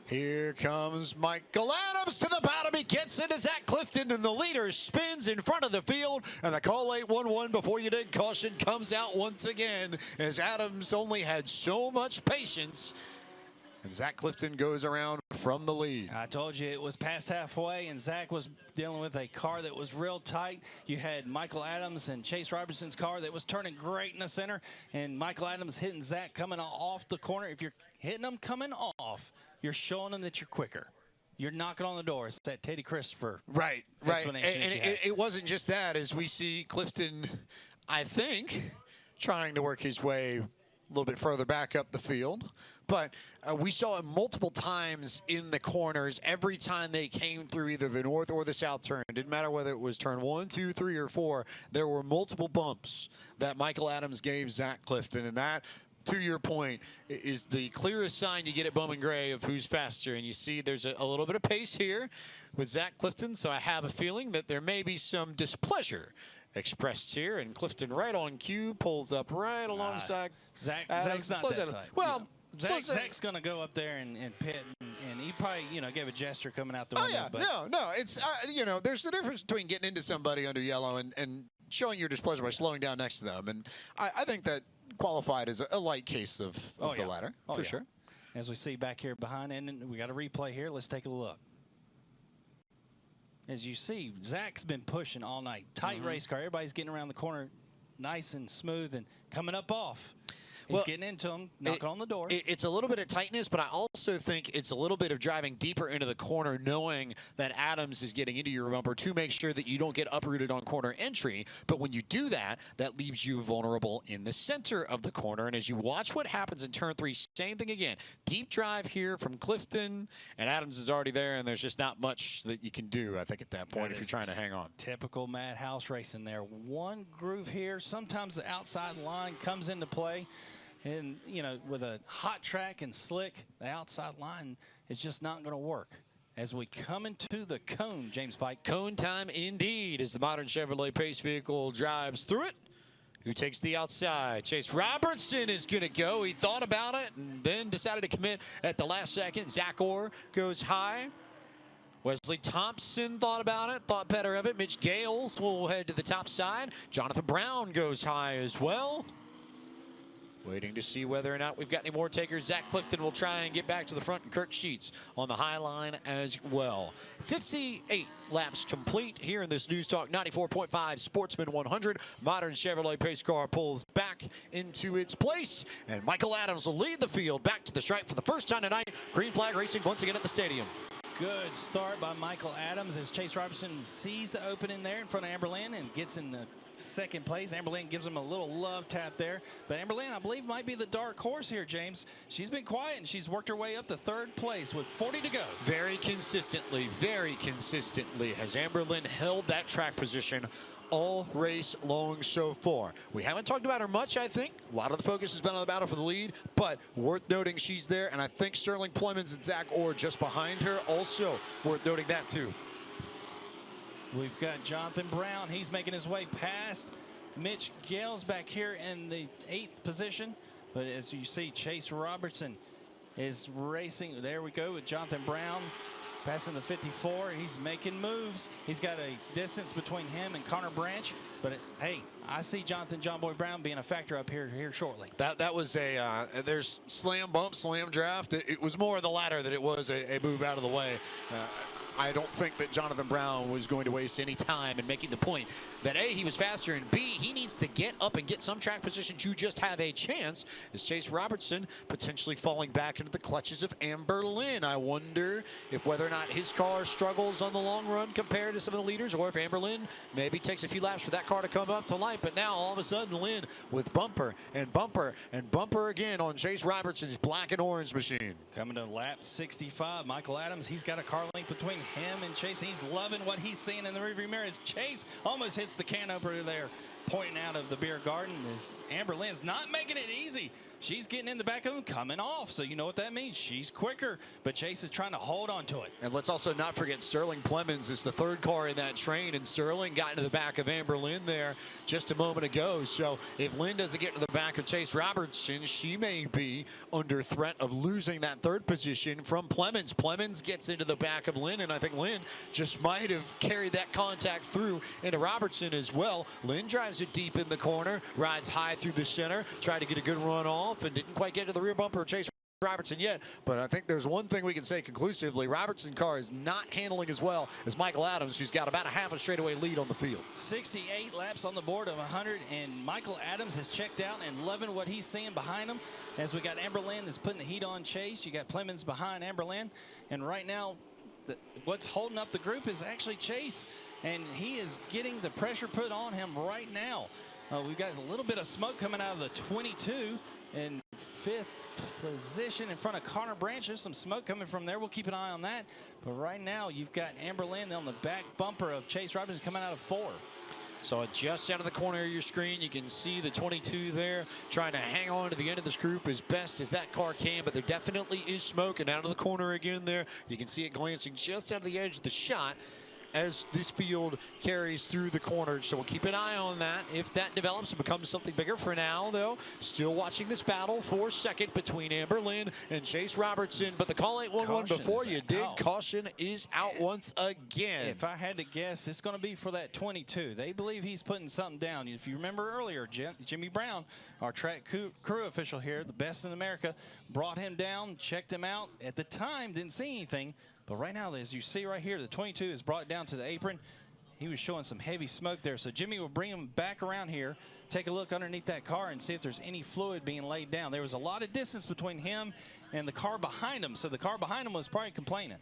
Here comes Michael Adams to the bottom. He gets into Zach Clifton, and the leader spins in front of the field. And the call 8-1-1 before you did caution comes out once again as Adams only had so much patience. And Zach Clifton goes around from the lead. I told you it was past halfway, and Zach was dealing with a car that was real tight. You had Michael Adams and Chase Robertson's car that was turning great in the center, and Michael Adams hitting Zach coming off the corner. If you're hitting them coming off, you're showing them that you're quicker. You're knocking on the door. It's that Teddy Christopher explanation. And it wasn't just that, as we see Clifton, I think, trying to work his way a little bit further back up the field. But we saw it multiple times in the corners every time they came through either the north or the south turn. It didn't matter whether it was turn 1, 2, 3, or 4. There were multiple bumps that Michael Adams gave Zach Clifton, and that, to your point, is the clearest sign you get at Bowman Gray of who's faster. And you see there's a little bit of pace here with Zach Clifton, so I have a feeling that there may be some displeasure expressed here. And Clifton right on cue, pulls up right alongside Zach's not that tight. Well, Zach's going to go up there and pit, and he probably, gave a gesture coming out the window. Oh, yeah. No, it's, there's a difference between getting into somebody under yellow and showing your displeasure by slowing down next to them. And I think that qualified as a light case of the ladder, for sure. As we see back here behind, and we got a replay here. Let's take a look. As you see, Zach's been pushing all night. Tight race car. Everybody's getting around the corner nice and smooth and coming up off. He's getting into him, knocking on the door. It's a little bit of tightness, but I also think it's a little bit of driving deeper into the corner, knowing that Adams is getting into your bumper to make sure that you don't get uprooted on corner entry. But when you do that, that leaves you vulnerable in the center of the corner. And as you watch what happens in turn 3, same thing again. Deep drive here from Clifton, and Adams is already there, and there's just not much that you can do, I think, at that point if you're trying to hang on. Typical Madhouse racing there. One groove here. Sometimes the outside line comes into play. And, you know, with a hot track and slick, the outside line is just not going to work. As we come into the cone, James Pike. Cone time indeed as the modern Chevrolet Pace vehicle drives through it. Who takes the outside? Chase Robertson is going to go. He thought about it and then decided to commit at the last second. Zach Orr goes high. Wesley Thompson thought about it, thought better of it. Mitch Gales will head to the top side. Jonathan Brown goes high as well. Waiting to see whether or not we've got any more takers. Zach Clifton will try and get back to the front, and Kirk Sheets on the high line as well. 58 laps complete here in this News Talk 94.5 Sportsman 100. Modern Chevrolet pace car pulls back into its place, and Michael Adams will lead the field back to the stripe for the first time tonight. Green flag racing once again at the stadium. Good start by Michael Adams as Chase Robertson sees the opening there in front of Amberlin and gets in the second place. Amberlin gives him a little love tap there. But Amberlin, I believe, might be the dark horse here, James. She's been quiet, and she's worked her way up to third place with 40 to go. Very consistently has Amberlin held that track position all race long so far. We haven't talked about her much, I think. A lot of the focus has been on the battle for the lead, but worth noting she's there, and I think Sterling Plemons and Zach Orr just behind her, also worth noting that too. We've got Jonathan Brown. He's making his way past Mitch Gales back here in the 8th position. But as you see, Chase Robertson is racing. There we go with Jonathan Brown passing the 54. He's making moves. He's got a distance between him and Connor Branch. But hey, I see Jonathan John Boy Brown being a factor up here shortly. That was a there's slam bump, slam draft. It was more the latter that it was a move out of the way. I don't think that Jonathan Brown was going to waste any time in making the point that A, he was faster, and B, he needs to get up and get some track position to just have a chance, as Chase Robertson potentially falling back into the clutches of Amberlin. I wonder if whether or not his car struggles on the long run compared to some of the leaders, or if Amberlin maybe takes a few laps for that car to come up to light. But now all of a sudden Lynn with bumper and bumper and bumper again on Chase Robertson's black and orange machine. Coming to lap 65, Michael Adams, he's got a car length between him and Chase. He's loving what he's seeing in the rearview mirror as Chase almost hits the can opener there, pointing out of the beer garden. As Amberlin's not making it easy. She's getting in the back of him, coming off. So you know what that means. She's quicker, but Chase is trying to hold on to it. And let's also not forget Sterling Plemons is the third car in that train, and Sterling got into the back of Amberlin there just a moment ago. So if Lynn doesn't get to the back of Chase Robertson, she may be under threat of losing that third position from Plemons. Plemons gets into the back of Lynn, and I think Lynn just might have carried that contact through into Robertson as well. Lynn drives it deep in the corner, rides high through the center, tried to get a good run off, and didn't quite get to the rear bumper of Chase Robertson yet. But I think there's one thing we can say conclusively: Robertson's car is not handling as well as Michael Adams, who's got about a half a straightaway lead on the field. 68 laps on the board of 100, and Michael Adams has checked out and loving what he's seeing behind him. As we got Amberlin that's putting the heat on Chase, you got Plemons behind Amberlin, and right now what's holding up the group is actually Chase, and he is getting the pressure put on him right now. We've got a little bit of smoke coming out of the 22 in 5th position in front of Connor Branch. There's some smoke coming from there. We'll keep an eye on that. But right now, you've got Amberlin on the back bumper of Chase Robertson coming out of 4. So just out of the corner of your screen, you can see the 22 there trying to hang on to the end of this group as best as that car can, but there definitely is smoke. And out of the corner again there, you can see it glancing just out of the edge of the shot. as this field carries through the corners. So we'll keep an eye on that. If that develops and becomes something bigger, for now, though, still watching this battle for second between Amber Lynn and Chase Robertson. But the call 811 before you did. Caution is out once again. If I had to guess, it's going to be for that 22. They believe he's putting something down. If you remember earlier, Jimmy Brown, our track crew official here, the best in America, brought him down, checked him out. At the time, didn't see anything. But right now, as you see right here, the 22 is brought down to the apron. He was showing some heavy smoke there. So Jimmy will bring him back around here, take a look underneath that car and see if there's any fluid being laid down. There was a lot of distance between him and the car behind him. So the car behind him was probably complaining.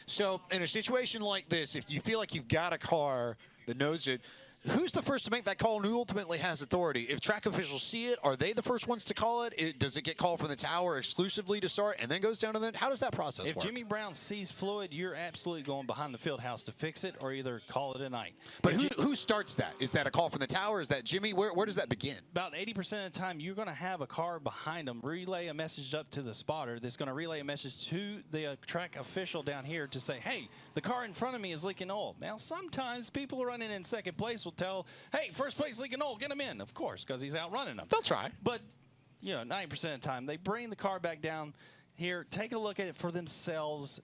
So in a situation like this, if you feel like you've got a car that knows it, who's the first to make that call and who ultimately has authority? If track officials see it, are they the first ones to call it? Does it get called from the tower exclusively to start and then goes down to the end? How does that process work? If Jimmy Brown sees fluid, you're absolutely going behind the field house to fix it or either call it a night. But who starts that? Is that a call from the tower? Is that Jimmy? Where does that begin? About 80% of the time, you're going to have a car behind them relay a message up to the spotter that's going to relay a message to the track official down here to say, hey, the car in front of me is leaking oil. Now, sometimes people running in second place will tell, hey, first place leaking oil, get him in, of course, because he's outrunning them. They'll try. But, 90% of the time, they bring the car back down here, take a look at it for themselves,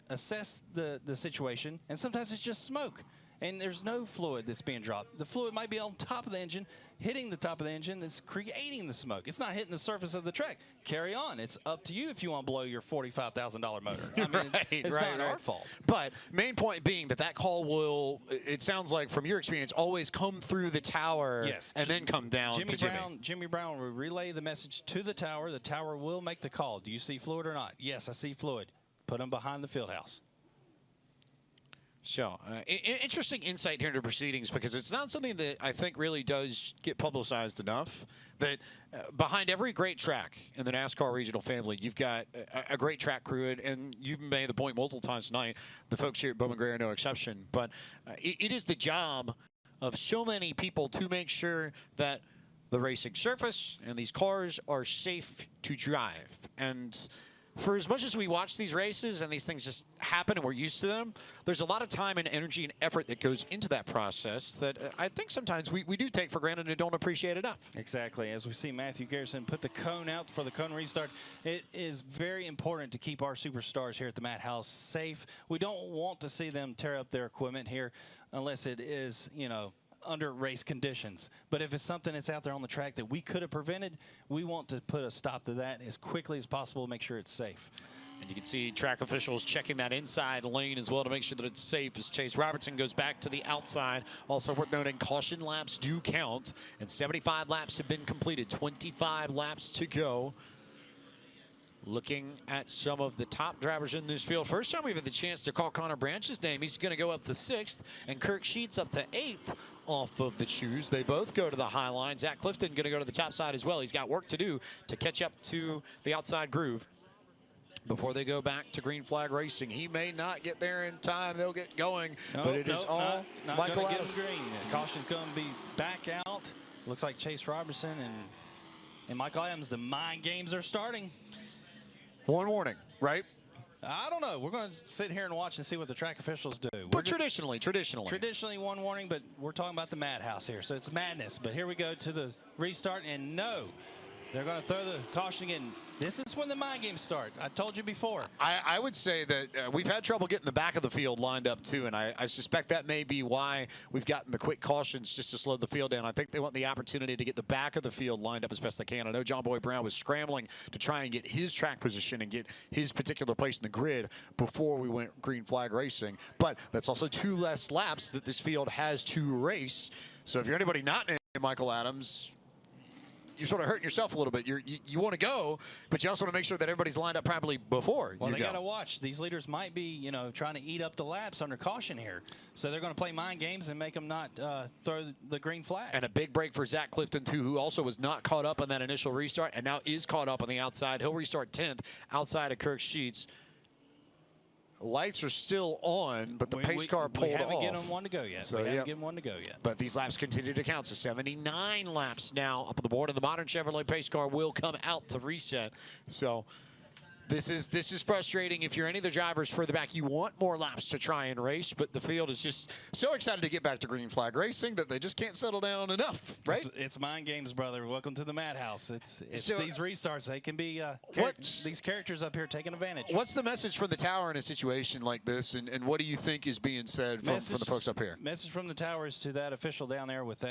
assess the situation, and sometimes it's just smoke. And there's no fluid that's being dropped. The fluid might be on top of the engine, hitting the top of the engine that's creating the smoke. It's not hitting the surface of the track. Carry on. It's up to you if you want to blow your $45,000 motor. I mean, it's not our fault. But main point being that call will, it sounds like from your experience, always come through the tower and then come down to Jimmy. Jimmy Brown will relay the message to the tower. The tower will make the call. Do you see fluid or not? Yes, I see fluid. Put them behind the field house. So, interesting insight here into proceedings, because it's not something that I think really does get publicized enough. That behind every great track in the NASCAR regional family, you've got a great track crew, and you've made the point multiple times tonight. The folks here at Bowman Gray are no exception. But it is the job of so many people to make sure that the racing surface and these cars are safe to drive. And for as much as we watch these races and these things just happen and we're used to them, there's a lot of time and energy and effort that goes into that process that I think sometimes we do take for granted and don't appreciate enough. Exactly. As we see Matthew Garrison put the cone out for the cone restart, it is very important to keep our superstars here at the Madhouse safe. We don't want to see them tear up their equipment here unless it is, under race conditions. But if it's something that's out there on the track that we could have prevented, we want to put a stop to that as quickly as possible to make sure it's safe. And you can see track officials checking that inside lane as well to make sure that it's safe as Chase Robertson goes back to the outside. Also worth noting, caution laps do count, and 75 laps have been completed, 25 laps to go. Looking at some of the top drivers in this field. First time we've had the chance to call Connor Branch's name. He's going to go up to 6th, and Kirk Sheets up to 8th off of the shoes. They both go to the high line. Zach Clifton going to go to the top side as well. He's got work to do to catch up to the outside groove before they go back to green flag racing. He may not get there in time. They'll get going, but it is all not Michael Adams. Green. Caution's going to be back out. Looks like Chase Robertson and Michael Adams. The mind games are starting. One warning, right? I don't know. We're going to sit here and watch and see what the track officials do. But traditionally. Traditionally one warning, but we're talking about the Madhouse here, so it's madness. But here we go to the restart, and no, they're going to throw the caution again. This is when the mind games start. I told you before. I would say that we've had trouble getting the back of the field lined up, too, and I suspect that may be why we've gotten the quick cautions just to slow the field down. I think they want the opportunity to get the back of the field lined up as best they can. I know John Boy Brown was scrambling to try and get his track position and get his particular place in the grid before we went green flag racing, but that's also 2 less laps that this field has to race. So if you're anybody not named Michael Adams, you're sort of hurting yourself a little bit. You want to go, but you also want to make sure that everybody's lined up properly before you go. Well, they got to watch. These leaders might be, trying to eat up the laps under caution here. So they're going to play mind games and make them not throw the green flag. And a big break for Zach Clifton, too, who also was not caught up on that initial restart and now is caught up on the outside. He'll restart 10th outside of Kirk Sheets. Lights are still on, but the pace car pulled off. We haven't given one to go yet. So, we haven't given one to go yet. But these laps continue to count. So 79 laps now up on the board, and the modern Chevrolet pace car will come out to reset. So This is frustrating if you're any of the drivers further back. You want more laps to try and race, but the field is just so excited to get back to green flag racing that they just can't settle down enough, right? It's mind games, brother. Welcome to the Madhouse. It's So, these restarts. They can be these characters up here taking advantage. What's the message from the tower in a situation like this, and what do you think is being said from the folks up here? Message from the tower is to that official down there with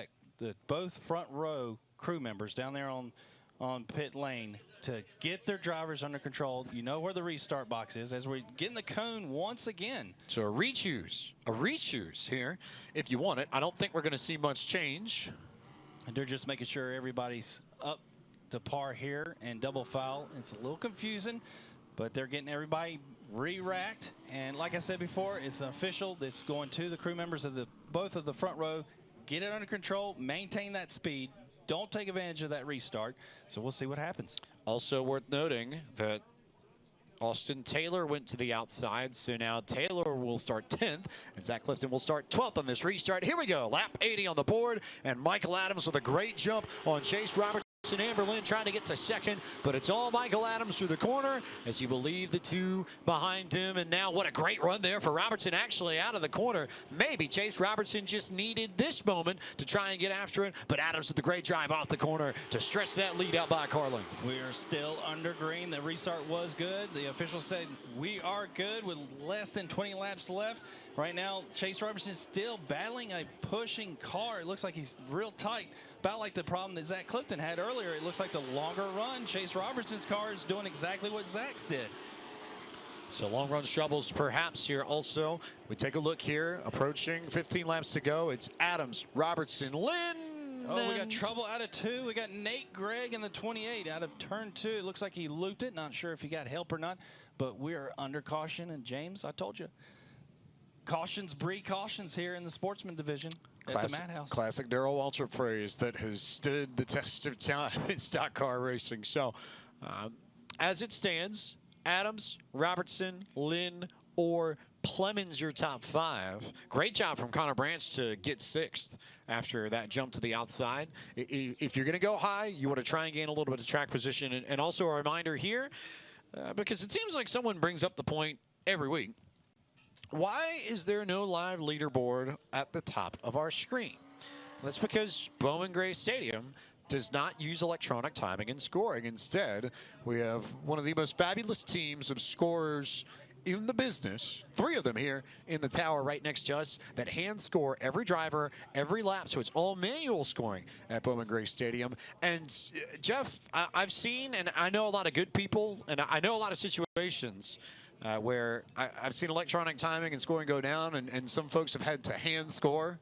both front row crew members down there on pit lane to get their drivers under control. You know where the restart box is as we get in the cone once again. So a re-choose here if you want it. I don't think we're going to see much change. And they're just making sure everybody's up to par here and double foul. It's a little confusing, but they're getting everybody re-racked. And like I said before, it's an official that's going to the crew members of both of the front row. Get it under control, maintain that speed. Don't take advantage of that restart. So we'll see what happens. Also worth noting that Austin Taylor went to the outside, so now Taylor will start 10th, and Zach Clifton will start 12th on this restart. Here we go, lap 80 on the board, and Michael Adams with a great jump on Chase Roberts. And Amber Lynn trying to get to second, but it's all Michael Adams through the corner as you believe the two behind him. And now what a great run there for Robertson, actually out of the corner. Maybe Chase Robertson just needed this moment to try and get after it, but Adams with the great drive off the corner to stretch that lead out by a car length. We are still under green. The restart was good. The official said we are good with less than 20 laps left. Right now, Chase Robertson is still battling a pushing car. It looks like he's real tight, about like the problem that Zach Clifton had earlier. It looks like the longer run, Chase Robertson's car is doing exactly what Zach's did. So long run troubles perhaps here also. We take a look here, approaching 15 laps to go. It's Adams, Robertson, Lynn. Oh, we got trouble out of 2. We got Nate Gregg in the 28 out of turn 2. It looks like he looped it. Not sure if he got help or not, but we're under caution. And James, I told you, cautions breed cautions here in the sportsman division at the Madhouse. Classic Darrell Waltrip phrase that has stood the test of time in stock car racing. So as it stands, Adams, Robertson, Lynn, or Plemons your top 5. Great job from Connor Branch to get 6th after that jump to the outside. If you're going to go high, you want to try and gain a little bit of track position. And also a reminder here, because it seems like someone brings up the point every week, why is there no live leaderboard at the top of our screen? That's because Bowman Gray Stadium does not use electronic timing and scoring. Instead, we have one of the most fabulous teams of scorers in the business, 3 of them here in the tower right next to us, that hand score every driver, every lap. So it's all manual scoring at Bowman Gray Stadium. And Jeff, I've seen, and I know a lot of good people, and I know a lot of situations where I've seen electronic timing and scoring go down, and some folks have had to hand score.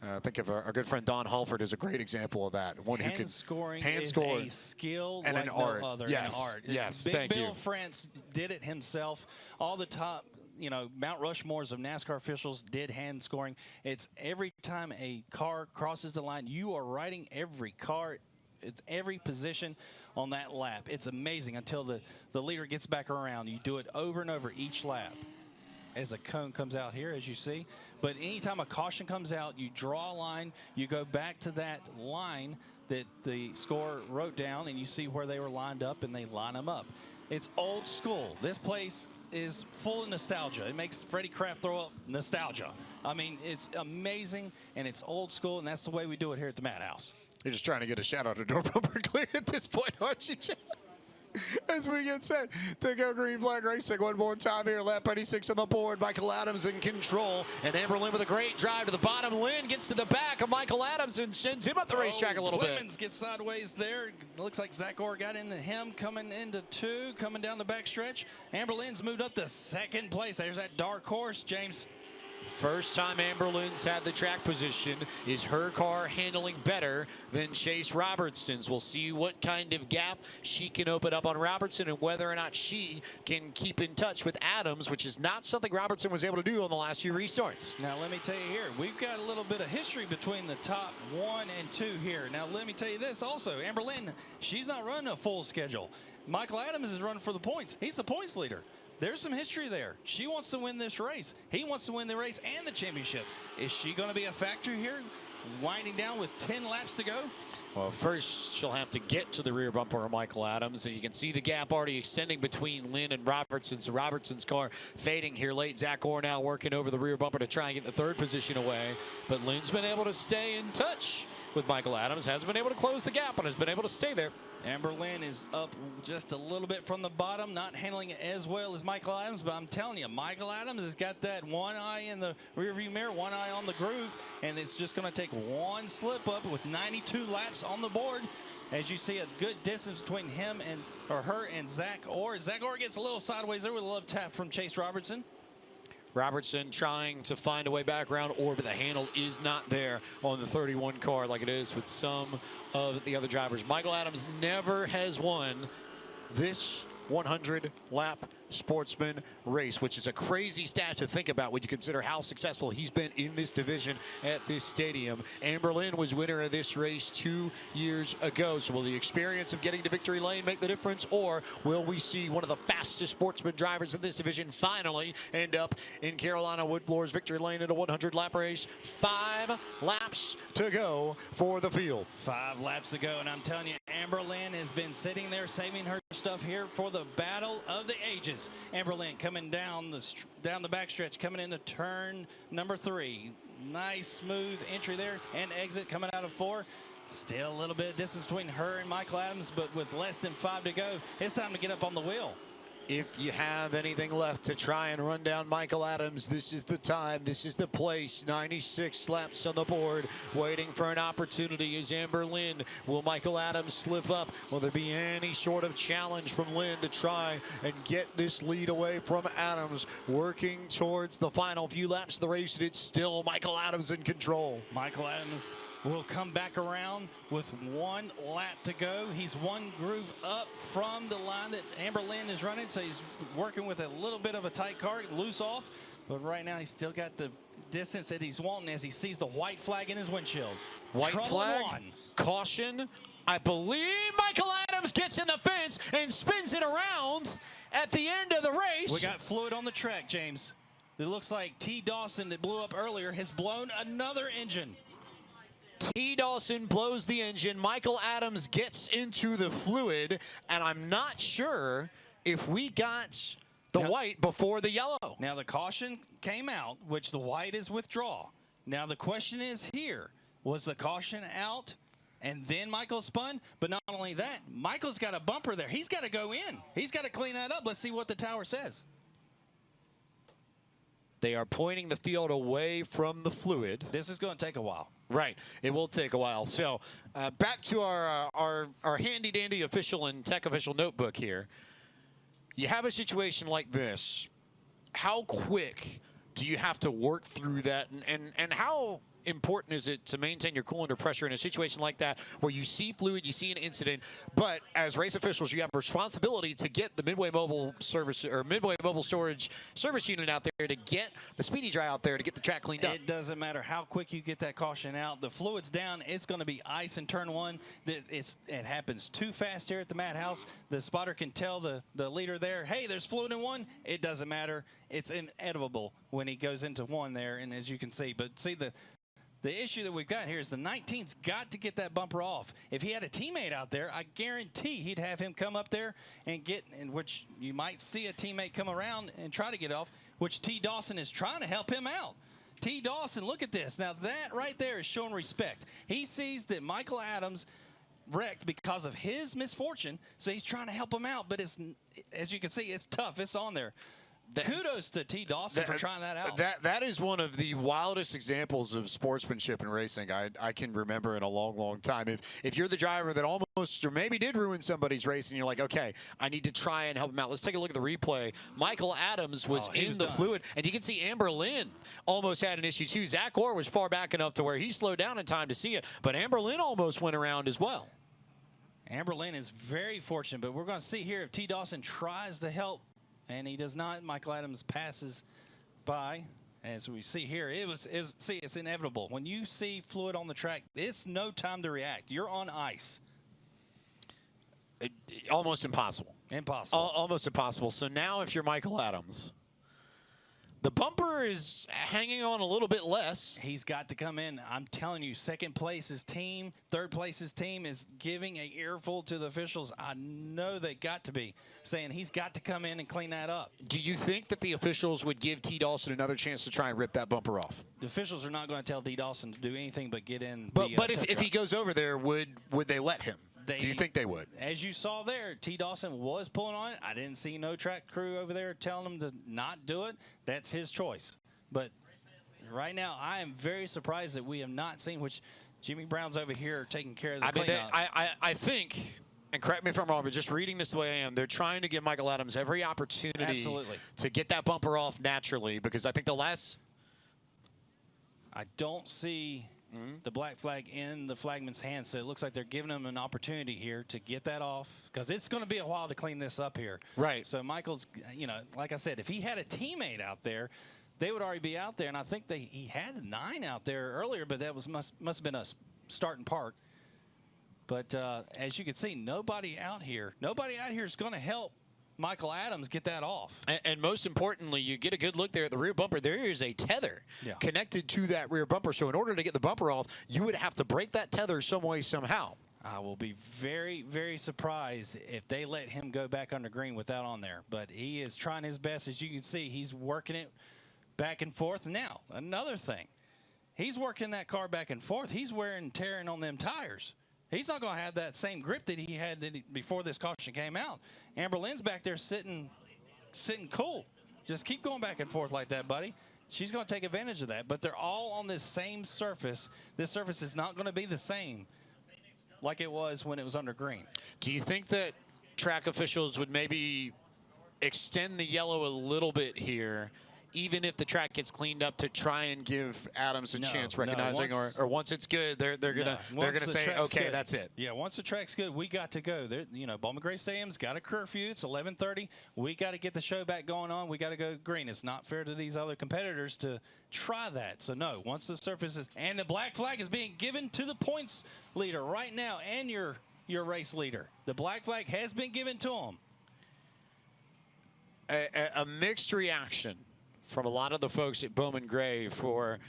I think of our good friend Don Halford is a great example of that. One who can scoring hand is score a skill and like an no art. other. Yes, an art. yes, Big thank Bill you. France did it himself. All the top, Mount Rushmores of NASCAR officials did hand scoring. It's every time a car crosses the line, you are writing every car, every position on that lap. It's amazing until the leader gets back around. You do it over and over each lap. As a cone comes out here, as you see. But anytime a caution comes out, you draw a line, you go back to that line that the scorer wrote down, and you see where they were lined up, and they line them up. It's old school. This place is full of nostalgia. It makes Freddie Kraft throw up nostalgia. I mean, it's amazing, and it's old school, and that's the way we do it here at the Madhouse. You're just trying to get a shout out to door bumper clear at this point, aren't you, Jeff? As we get set to go green flag racing one more time here. Lap 86 on the board. Michael Adams in control. And Amber Lynn with a great drive to the bottom. Lynn gets to the back of Michael Adams and sends him up the racetrack a little bit. Clemens gets sideways there. Looks like Zach Orr got into him coming into 2, coming down the backstretch. Amber Lynn's moved up to 2nd place. There's that dark horse, James. First time Amber Lynn's had the track position. Is her car handling better than Chase Robertson's? We'll see what kind of gap she can open up on Robertson and whether or not she can keep in touch with Adams, which is not something Robertson was able to do on the last few restarts. Now, let me tell you here, we've got a little bit of history between the top 1 and 2 here. Now, let me tell you this also. Amber Lynn, she's not running a full schedule. Michael Adams is running for the points. He's the points leader. There's some history there. She wants to win this race. He wants to win the race and the championship. Is she going to be a factor here winding down with 10 laps to go. Well, first she'll have to get to the rear bumper of Michael Adams, and you can see the gap already extending between Lynn and Robertson. So Robertson's car fading here late. Zach Orr now working over the rear bumper to try and get the third position away. But Lynn's been able to stay in touch with Michael Adams, hasn't been able to close the gap and has been able to stay there. Amber Lynn is up just a little bit from the bottom, not handling it as well as Michael Adams, but I'm telling you, Michael Adams has got that one eye in the rearview mirror, one eye on the groove, and it's just going to take one slip up with 92 laps on the board. As you see, a good distance between him and her and Zach Orr. Zach Orr gets a little sideways there with a love tap from Chase Robertson. Robertson trying to find a way back around Orr, but the handle is not there on the 31 car like it is with some of the other drivers. Michael Adams never has won this 100-lap sportsman race, which is a crazy stat to think about when you consider how successful he's been in this division at this stadium. Amber Lynn was winner of this race 2 years ago. So will the experience of getting to victory lane make the difference, or will we see one of the fastest sportsman drivers in this division finally end up in Carolina Woodfloor's victory lane in a 100-lap race? 5 laps to go for the field. 5 laps to go, and I'm telling you, Amber Lynn has been sitting there saving her stuff here for the battle of the ages. Amber Lynn coming down the backstretch, coming into turn number 3. Nice smooth entry there and exit coming out of 4. Still a little bit of distance between her and Michael Adams, but with less than 5 to go, it's time to get up on the wheel. If you have anything left to try and run down Michael Adams, this is the time, this is the place. 96 laps on the board, waiting for an opportunity is Amber Lynn. Will Michael Adams slip up? Will there be any sort of challenge from Lynn to try and get this lead away from Adams? Working towards the final few laps of the race, and it's still Michael Adams in control. Michael Adams will come back around with 1 lap to go. He's 1 groove up from the line that Amber Lynn is running, so he's working with a little bit of a tight car, loose off, but right now he's still got the distance that he's wanting as he sees the white flag in his windshield. White flag, caution. I believe Michael Adams gets in the fence and spins it around at the end of the race. We got fluid on the track, James. It looks like T. Dawson that blew up earlier has blown another engine. T. Dawson blows the engine. Michael Adams gets into the fluid, and I'm not sure if we got the white before the yellow. Now the caution came out, which the white is withdraw. Now the question is here, was the caution out and then Michael spun? But not only that, Michael's got a bumper there. He's got to go in. He's got to clean that up. Let's see what the tower says. They are pointing the field away from the fluid. This is going to take a while. Right. It will take a while. So back to our handy-dandy official and tech official notebook here. You have a situation like this. How quick do you have to work through that? And how important is it to maintain your cool under pressure in a situation like that where you see fluid, you see an incident, but as race officials, you have a responsibility to get the Midway Mobile Service or Midway Mobile Storage Service Unit out there to get the Speedy Dry out there to get the track cleaned up. It doesn't matter how quick you get that caution out. The fluid's down. It's going to be ice in turn 1. It happens too fast here at the Madhouse. The spotter can tell the leader there, hey, there's fluid in 1. It doesn't matter. It's inevitable when he goes into 1 there, and as you can see. But see, the issue that we've got here is the 19's got to get that bumper off. If he had a teammate out there, I guarantee he'd have him come up there and get, in which you might see a teammate come around and try to get off, which T. Dawson is trying to help him out. T. Dawson, look at this. Now that right there is showing respect. He sees that Michael Adams wrecked because of his misfortune, so he's trying to help him out, but it's, as you can see, it's tough. It's on there. Kudos to T. Dawson for trying that out. That is one of the wildest examples of sportsmanship in racing I can remember in a long, long time. If you're the driver that almost or maybe did ruin somebody's race and you're like, okay, I need to try and help him out. Let's take a look at the replay. Michael Adams was in the fluid, and you can see Amber Lynn almost had an issue too. Zach Orr was far back enough to where he slowed down in time to see it, but Amber Lynn almost went around as well. Amber Lynn is very fortunate, but we're going to see here if T. Dawson tries to help. And he does not. Michael Adams passes by. As we see here, it's inevitable. When you see fluid on the track, it's no time to react. You're on ice. Almost impossible. Impossible. Almost impossible. So now if you're Michael Adams, The bumper is hanging on a little bit less. He's got to come in. I'm telling you, second place's team, third place's team is giving an earful to the officials. I know they got to be saying he's got to come in and clean that up. Do you think that the officials would give T. Dawson another chance to try and rip that bumper off? The officials are not going to tell T. Dawson to do anything but get in. But if he goes over there, would they let him? Do you think they would? As you saw there, T. Dawson was pulling on it. I didn't see no track crew over there telling him to not do it. That's his choice. But right now, I am very surprised that we have not seen, which Jimmy Brown's over here taking care of the cleanup. I think, and correct me if I'm wrong, but just reading this the way I am, they're trying to give Michael Adams every opportunity to get that bumper off naturally, because I think I don't see the black flag in the flagman's hand, so it looks like they're giving him an opportunity here to get that off, because it's going to be a while to clean this up here. Right. So Michael's, you know, like I said, if he had a teammate out there, they would already be out there, and I think he had 9 out there earlier, but that must have been a starting park. But as you can see, nobody out here is going to help Michael Adams get that off. And most importantly, you get a good look there at the rear bumper. There is a tether connected to that rear bumper. So in order to get the bumper off, you would have to break that tether some way, somehow. I will be very, very surprised if they let him go back under green with that on there. But he is trying his best. As you can see, he's working it back and forth. Now, another thing. He's working that car back and forth. He's wearing and tearing on them tires. He's not going to have that same grip that he had before this caution came out. Amber Lynn's back there sitting cool. Just keep going back and forth like that, buddy. She's going to take advantage of that. But they're all on this same surface. This surface is not going to be the same like it was when it was under green. Do you think that track officials would maybe extend the yellow a little bit here, even if the track gets cleaned up, to try and give Adams a chance recognizing, or once it's good, they're gonna say, okay, good, that's it. Yeah, once the track's good, we got to go. You know, Bowman Gray Stadium's got a curfew. It's 11:30. We got to get the show back going on. We got to go green. It's not fair to these other competitors to try that. So no, once the surface is, and the black flag is being given to the points leader right now, and your race leader. The black flag has been given to him. A mixed reaction from a lot of the folks at Bowman Gray for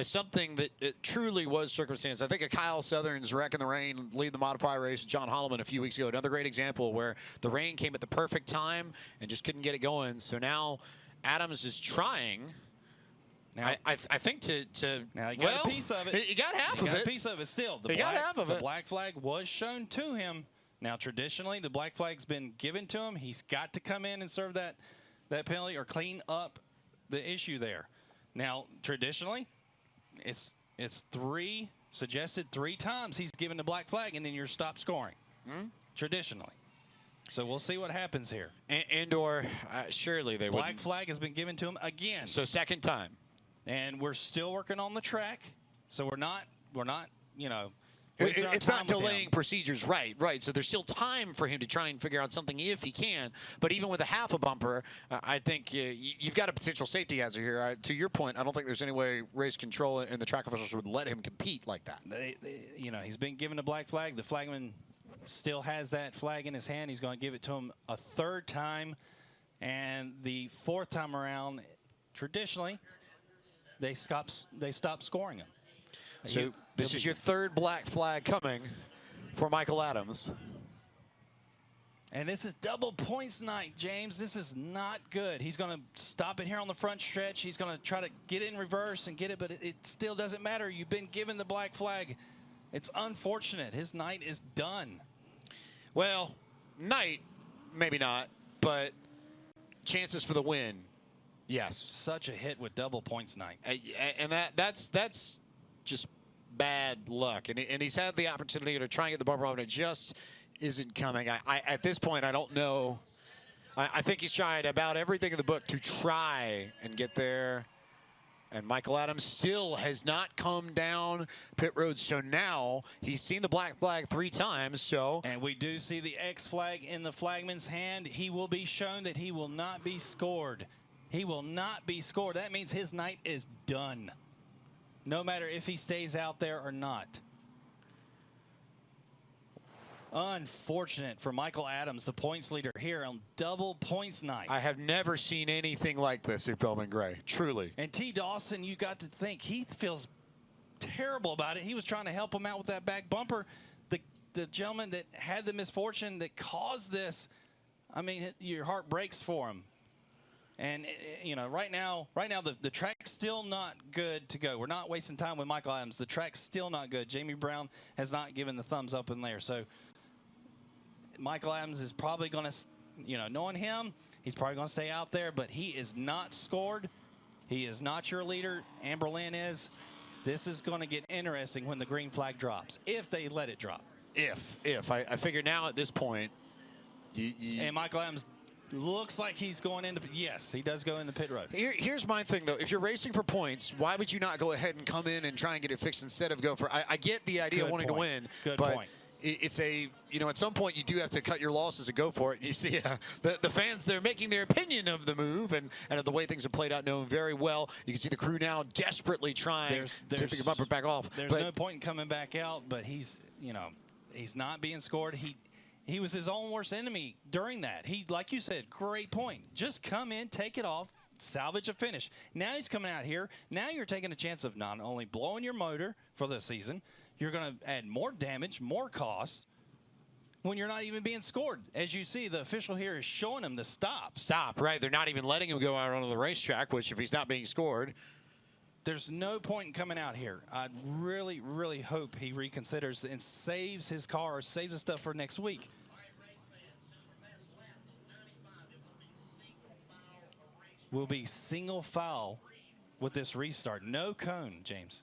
something that truly was circumstance. I think of Kyle Southern's wreck in the rain, lead the modified race, John Holloman a few weeks ago. Another great example where the rain came at the perfect time and just couldn't get it going. So now Adams is trying. Now, I think to now he got a piece of it. He got half of it. He got a piece of it still. He got half of it. The black flag was shown to him. Now traditionally the black flag's been given to him. He's got to come in and serve that penalty or clean up the issue there. Now, traditionally, it's suggested 3 times he's given the black flag, and then you're stopped scoring. Traditionally. So we'll see what happens here. Or surely they would. Black flag has been given to him again. So second time. And we're still working on the track. So we're not, you know, it's not delaying procedures, right. So there's still time for him to try and figure out something if he can. But even with a half a bumper, I think you've got a potential safety hazard here. To your point, I don't think there's any way race control and the track officials would let him compete like that. You know, he's been given a black flag. The flagman still has that flag in his hand. He's going to give it to him a 3rd time. And the 4th time around, traditionally, they stop scoring him. So this is your 3rd black flag coming for Michael Adams. And this is double points night, James. This is not good. He's going to stop it here on the front stretch. He's going to try to get in reverse and get it, but it still doesn't matter. You've been given the black flag. It's unfortunate. His night is done. Well, night, maybe not, but chances for the win, yes. Such a hit with double points night. And that's just bad luck, and he's had the opportunity to try and get the bumper off, and it just isn't coming. At this point, I don't know. I think he's tried about everything in the book to try and get there, and Michael Adams still has not come down pit road. So now he's seen the black flag 3 times. So and we do see the X flag in the flagman's hand. He will be shown that he will not be scored. He will not be scored. That means his night is done, no matter if he stays out there or not. Unfortunate for Michael Adams, the points leader here on double points night. I have never seen anything like this at Bowman Gray, truly. And T. Dawson, you got to think, he feels terrible about it. He was trying to help him out with that back bumper. The gentleman that had the misfortune that caused this, I mean, your heart breaks for him. And, you know, right now the track's still not good to go. We're not wasting time with Michael Adams. The track's still not good. Jamie Brown has not given the thumbs up in there. So Michael Adams is probably going to, you know, knowing him, he's probably going to stay out there. But he is not scored. He is not your leader. Amber Lynn is. This is going to get interesting when the green flag drops, if they let it drop. If. I figure now at this point, and Michael Adams looks like he's going into, yes, he does go in the pit road. Here's my thing, though. If you're racing for points, why would you not go ahead and come in and try and get it fixed instead of go for, I get the idea of wanting to win. Good but point. It's a, you know, at some point you do have to cut your losses and go for it. You see the fans, they're making their opinion of the move and of the way things have played out, knowing very well. You can see the crew now desperately trying to take the bumper back off. There's no point in coming back out, but he's, you know, he's not being scored. He was his own worst enemy during that. He, like you said, great point. Just come in, take it off, salvage a finish. Now he's coming out here. Now you're taking a chance of not only blowing your motor for the season, you're going to add more damage, more cost when you're not even being scored. As you see, the official here is showing him the stop. Stop, right. They're not even letting him go out onto the racetrack, which if he's not being scored. There's no point in coming out here. I really, really hope he reconsiders and saves his car, saves his stuff for next week. Will be single foul with this restart. No cone, James.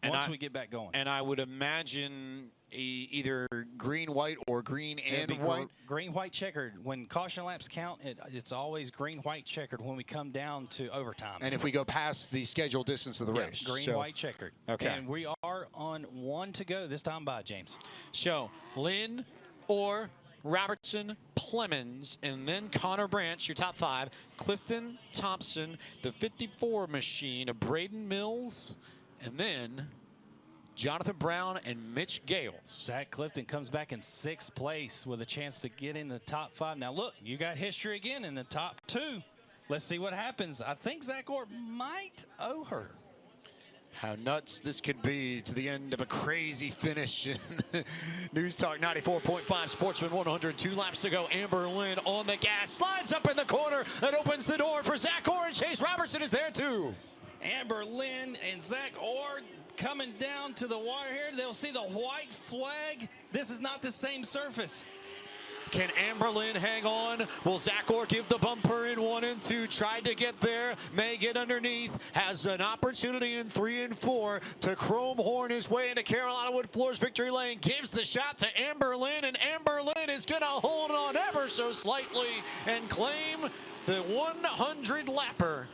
Once we get back going. And I would imagine either green, white, or green and white. Green, white, checkered. When caution laps count, it's always green, white, checkered when we come down to overtime. And if we go past the scheduled distance of the race. Green, white, checkered. Okay. And we are on 1 to go this time by, James. So, Lynn or Robertson, Plemons, and then Connor Branch, your top 5. Clifton, Thompson, the 54 machine of Braden Mills, and then Jonathan Brown and Mitch Gales. Zach Clifton comes back in 6th place with a chance to get in the top 5. Now, look, you got history again in the top 2. Let's see what happens. I think Zach Orr might owe her. How nuts this could be to the end of a crazy finish. News Talk 94.5 Sportsman 102 laps to go. Amber Lynn on the gas, slides up in the corner and opens the door for Zach Orr, and Chase Robertson is there too. Amber Lynn and Zach Orr coming down to the wire here. They'll see the white flag. This is not the same surface. Can Amber Lynn hang on? Will Zach Orr give the bumper in 1 and 2? Tried to get there, may get underneath, has an opportunity in 3 and 4 to chrome horn his way into Carolina Wood Floors victory lane. Gives the shot to Amber Lynn, and Amber Lynn is going to hold on ever so slightly and claim the 100 lapper.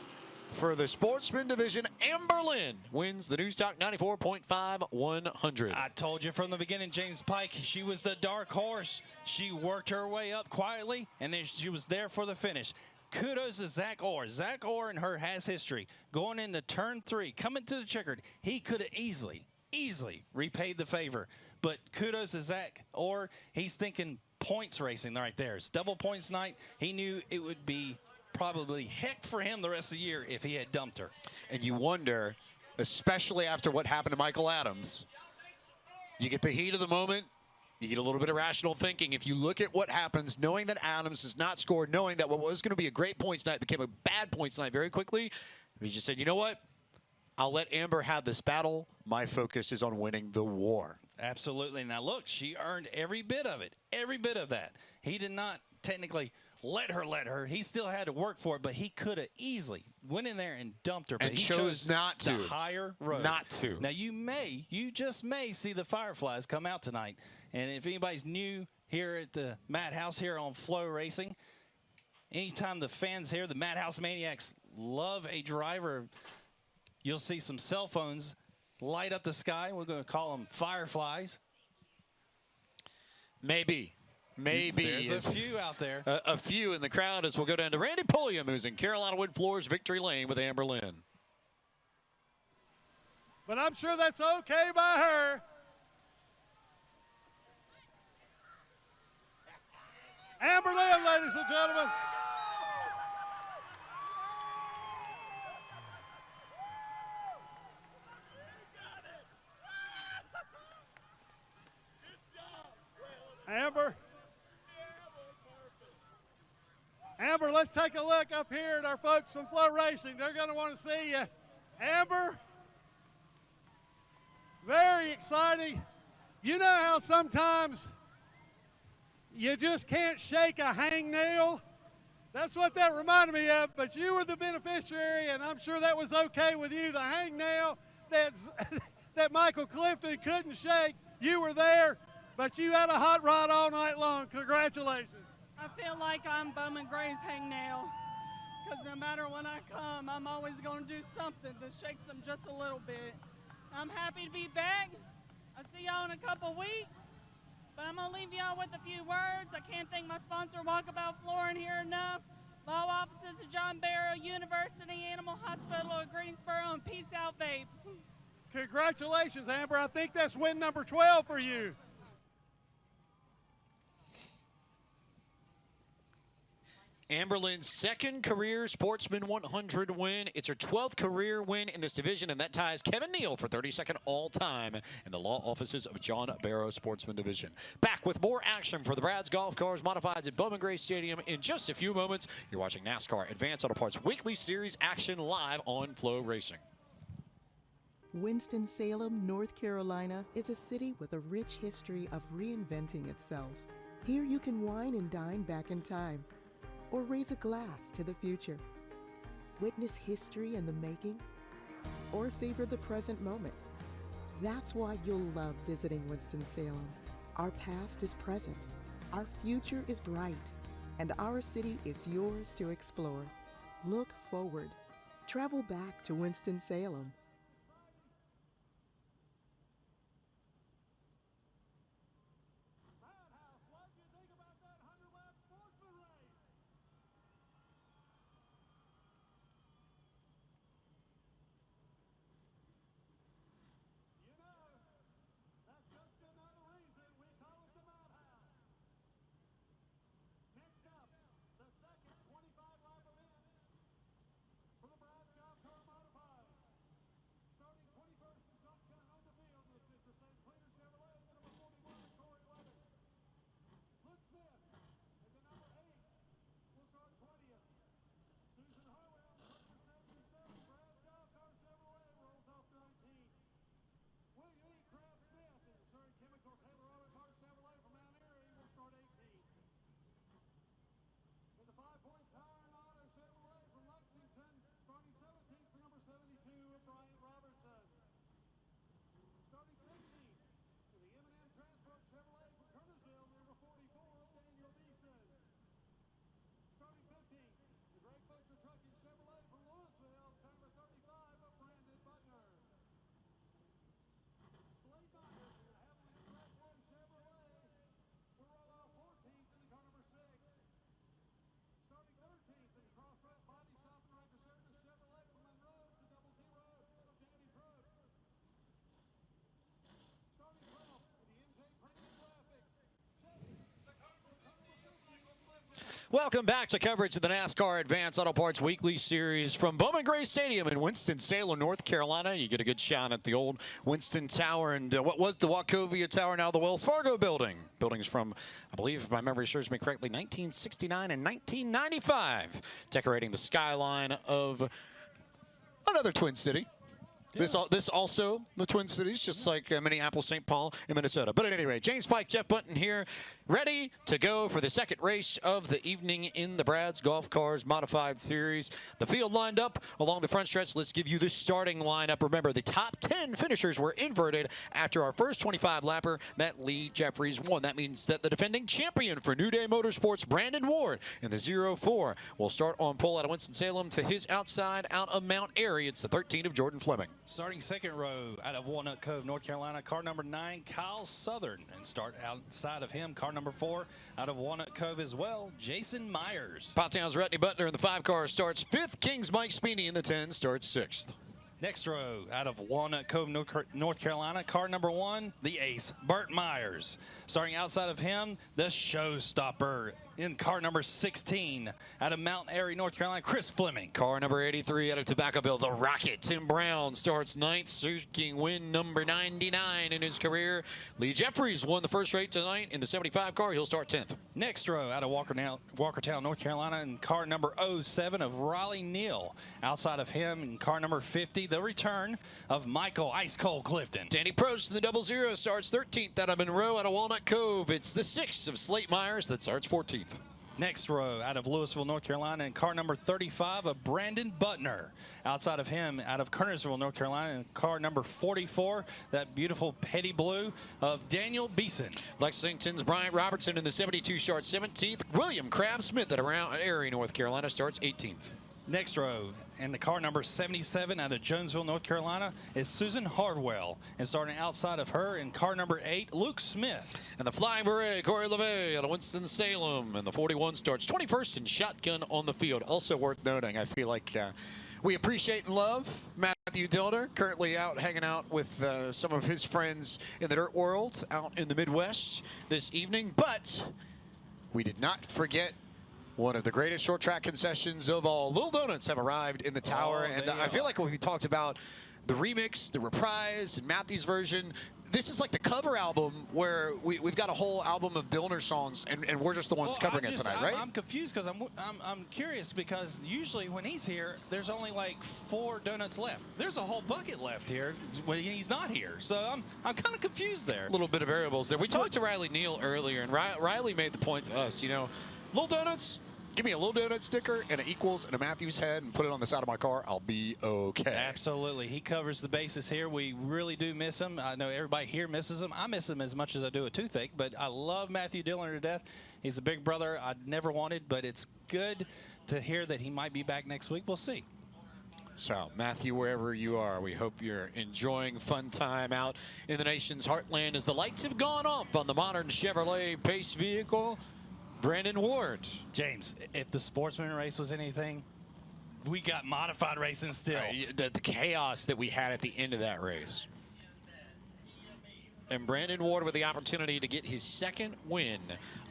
For the Sportsman division, Amber Lynn wins the News Talk 94.5 100. I told you from the beginning, James Pike, she was the dark horse. She worked her way up quietly, and then she was there for the finish. Kudos to Zach Orr. Zach Orr and her has history. Going into turn 3, coming to the checkered, he could have easily repaid the favor. But kudos to Zach Orr. He's thinking points racing right there. It's double points night. He knew it would be probably heck for him the rest of the year if he had dumped her. And you wonder, especially after what happened to Michael Adams, you get the heat of the moment, you get a little bit of rational thinking. If you look at what happens, knowing that Adams has not scored, knowing that what was going to be a great points night became a bad points night very quickly, he just said, you know what? I'll let Amber have this battle. My focus is on winning the war. Absolutely. Now, look, she earned every bit of it, every bit of that. He did not technically let her. He still had to work for it, but he could have easily went in there and dumped her. But and he chose not to. The higher road. Not to. Now, you just may see the Fireflies come out tonight. And if anybody's new here at the Madhouse here on Flow Racing, anytime the fans here, the Madhouse Maniacs, love a driver, you'll see some cell phones light up the sky. We're going to call them Fireflies. Maybe. There's a few out there. A few in the crowd as we'll go down to Randy Pulliam, who's in Carolina Wood Floors victory lane with Amber Lynn. But I'm sure that's okay by her. Amber. Amber, let's take a look up here at our folks from Flow Racing. They're going to want to see you. Amber, very exciting. You know how sometimes you just can't shake a hangnail? That's what that reminded me of, but you were the beneficiary, and I'm sure that was okay with you. The hangnail that Michael Clifton couldn't shake, you were there, but you had a hot rod all night long. Congratulations. I feel like I'm Bowman Gray's hangnail, because no matter when I come, I'm always going to do something that shakes them just a little bit. I'm happy to be back. I'll see y'all in a couple weeks, but I'm going to leave y'all with a few words. I can't thank my sponsor, Walkabout Flooring, here enough. Law offices of John Barrow University, Animal Hospital of Greensboro, and Peace Out Vapes. Congratulations, Amber. I think that's win number 12 for you. Amber Lynn's second career Sportsman 100 win. It's her 12th career win in this division, and that ties Kevin Neal for 32nd all-time in the law offices of John Barrow Sportsman Division. Back with more action for the Brad's Golf Cars Modifieds at Bowman Gray Stadium in just a few moments. You're watching NASCAR Advanced Auto Parts Weekly Series action live on Flow Racing. Winston-Salem, North Carolina is a city with a rich history of reinventing itself. Here you can wine and dine back in time, or raise a glass to the future. Witness history in the making, or savor the present moment. That's why you'll love visiting Winston-Salem. Our past is present, our future is bright, and our city is yours to explore. Look forward. Travel back to Winston-Salem. Madhouse, what do you think about that 100-lap sportsman race? You know, that's just another reason we call it the Madhouse. Next up, the second 25-lap event for the Brad's Golf Car Modifieds. Starting 21st and some gun on the field in the Citrus St. Clear Chevrolet, the number 41, Corey Levin. Luke Smith at the number 8 will start 20th. Susan Harwell, number 77, Brad's Golf Car Chevrolet, rolls off 19th. William E. Kraft Smith in the Surrey Chemical Taylor Robert Mark Chevrolet from Mount Airy will start 18th. In the 5 Points Tire and Auto Chevrolet from Lexington, starting 17th, the number 72 of Bryant Robertson. Starting 16th, to the M&M Transport Chevrolet from Kernersville, the number 44 of Daniel Beeson. Starting 15th, the Great Butcher Trucking Chevrolet from Louisville, number 35 of Brandon Butner. Slade Myers in the Havilland Class 1 Chevrolet will roll off 14th in the car number 6. Starting 13th in the Crossroad Body Shop and Record Service Chevrolet from Monroe to 00 of Danny Probst. Starting 12th for the MJ Premium Graphics. Chevy, the car number 2, Michael Clifton. Welcome back to coverage of the NASCAR Advanced Auto Parts Weekly Series from Bowman Gray Stadium in Winston-Salem, North Carolina. You get a good shot at the old Winston Tower and what was the Wachovia Tower, now the Wells Fargo building. Buildings from, I believe, if my memory serves me correctly, 1969 and 1995, decorating the skyline of another Twin City. Yeah. This also the Twin Cities, just like Minneapolis, St. Paul, and Minnesota. But at any rate, James Pike, Jeff Bunton here, ready to go for the second race of the evening in the Brad's Golf Cars Modified Series. The field lined up along the front stretch. Let's give you the starting lineup. Remember, the top 10 finishers were inverted after our first 25-lapper that Lee Jeffries won. That means that the defending champion for New Day Motorsports, Brandon Ward, in the 04 will start on pole out of Winston-Salem to his outside out of Mount Airy. It's the 13 of Jordan Fleming. Starting second row out of Walnut Cove, North Carolina, car number 9, Kyle Southern. And start outside of him, car number 4 out of Walnut Cove as well, Jason Myers. Pottstown's Retney Butler in the 5 car starts 5th. King's Mike Speeney in the 10 starts 6th. Next row out of Walnut Cove, North Carolina, car number 1, the ace, Burt Myers. Starting outside of him, the showstopper in car number 16 out of Mount Airy, North Carolina, Chris Fleming. Car number 83 out of Tobaccoville, the Rocket. Tim Brown starts 9th, seeking win number 99 in his career. Lee Jeffries won the first race tonight in the 75 car. He'll start 10th. Next row out of Walkertown, North Carolina, in car number 07 of Raleigh Neal. Outside of him in car number 50, the return of Michael Ice Cold Clifton. Danny Prost in the 00 starts 13th out of Monroe out of Walnut Cove. It's the 6 of Slate Myers that starts 14th. Next row out of Louisville, North Carolina, in car number 35 of Brandon Butner. Outside of him, out of Kernersville, North Carolina, in car number 44, that beautiful petty blue of Daniel Beeson. Lexington's Bryant Robertson in the 72 starts 17th. William Crabbe-Smith at around Erie, North Carolina, starts 18th. Next row, and the car number 77 out of Jonesville, North Carolina, is Susan Hardwell. And starting outside of her in car number 8, Luke Smith. And the Flying Beret, Corey LeVay out of Winston-Salem. And the 41 starts 21st in shotgun on the field. Also worth noting, I feel like we appreciate and love Matthew Dillner, currently out hanging out with some of his friends in the dirt world out in the Midwest this evening. But we did not forget one of the greatest short track concessions of all. Little Donuts have arrived in the tower, and I feel like when we talked about the remix, the reprise, and Matthew's version, this is like the cover album where we've got a whole album of Dillner songs, and we're just the ones covering it tonight, right? I'm confused because I'm curious because usually when he's here, there's only like 4 donuts left. There's a whole bucket left here when he's not here, so I'm kind of confused there. A little bit of variables there. We talked to Riley Neal earlier, and Riley made the point to us, you know, Little Donuts, give me a Little Donut sticker and an equals and a Matthews head and put it on the side of my car. I'll be okay. Absolutely. He covers the bases here. We really do miss him. I know everybody here misses him. I miss him as much as I do a toothache, but I love Matthew Dillner to death. He's a big brother I never wanted, but it's good to hear that he might be back next week. We'll see. So, Matthew, wherever you are, we hope you're enjoying fun time out in the nation's heartland as the lights have gone off on the modern Chevrolet Pace vehicle. Brandon Ward. James, if the Sportsman race was anything, we got modified racing still. The chaos that we had at the end of that race. And Brandon Ward with the opportunity to get his second win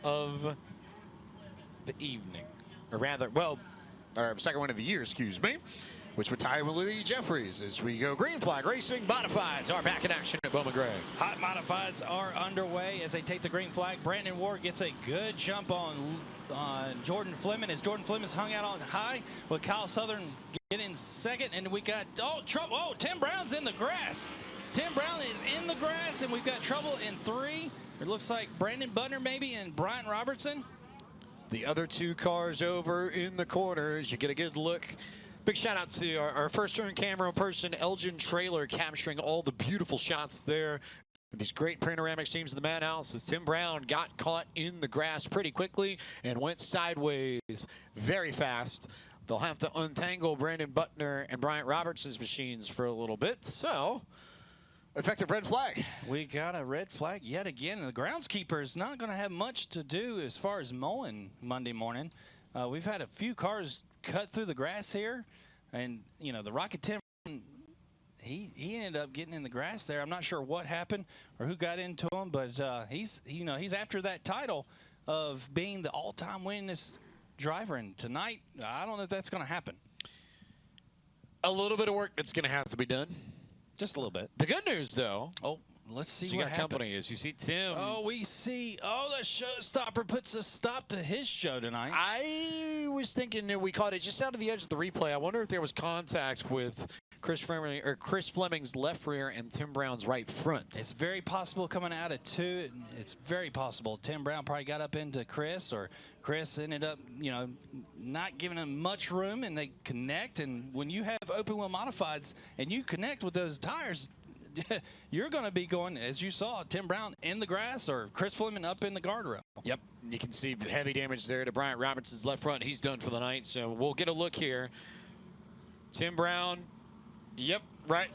of the evening. Or rather, well, second win of the year, excuse me. Which would tie with Lee Jeffries as we go green flag racing. Modifieds are back in action at Bowman Gray. Hot modifieds are underway as they take the green flag. Brandon Ward gets a good jump on Jordan Fleming as Jordan Fleming's hung out on high with Kyle Southern getting second. And we got, trouble. Oh, Tim Brown's in the grass. Tim Brown is in the grass, and we've got trouble in 3. It looks like Brandon Butner maybe and Brian Robertson. The other 2 cars over in the corners. You get a good look. Big shout out to our first turn camera person, Elgin Trailer, capturing all the beautiful shots there. These great panoramic scenes of the Madhouse as Tim Brown got caught in the grass pretty quickly and went sideways very fast. They'll have to untangle Brandon Butner and Bryant Robertson's machines for a little bit. So, effective red flag. We got a red flag yet again. And the groundskeeper is not going to have much to do as far as mowing Monday morning. We've had a few cars cut through the grass here, and you know the Rocket Tim, he ended up getting in the grass there. I'm not sure what happened or who got into him, but he's after that title of being the all-time winningest driver, and tonight I don't know if that's going to happen. A little bit of work that's going to have to be done. Just a little bit. The good news, though. Oh, let's see so you what got happened. company as you see Tim. Oh, we see. Oh, the showstopper puts a stop to his show tonight. I was thinking that we caught it just out of the edge of the replay. I wonder if there was contact with Chris Fleming's left rear and Tim Brown's right front. It's very possible coming out of 2. It's very possible. Tim Brown probably got up into Chris, or Chris ended up, not giving him much room, and they connect. And when you have open wheel modifieds and you connect with those tires, you're going to be going, as you saw, Tim Brown in the grass or Chris Fleming up in the guardrail. Yep, you can see heavy damage there to Bryant Robertson's left front. He's done for the night, so we'll get a look here. Tim Brown, yep, right.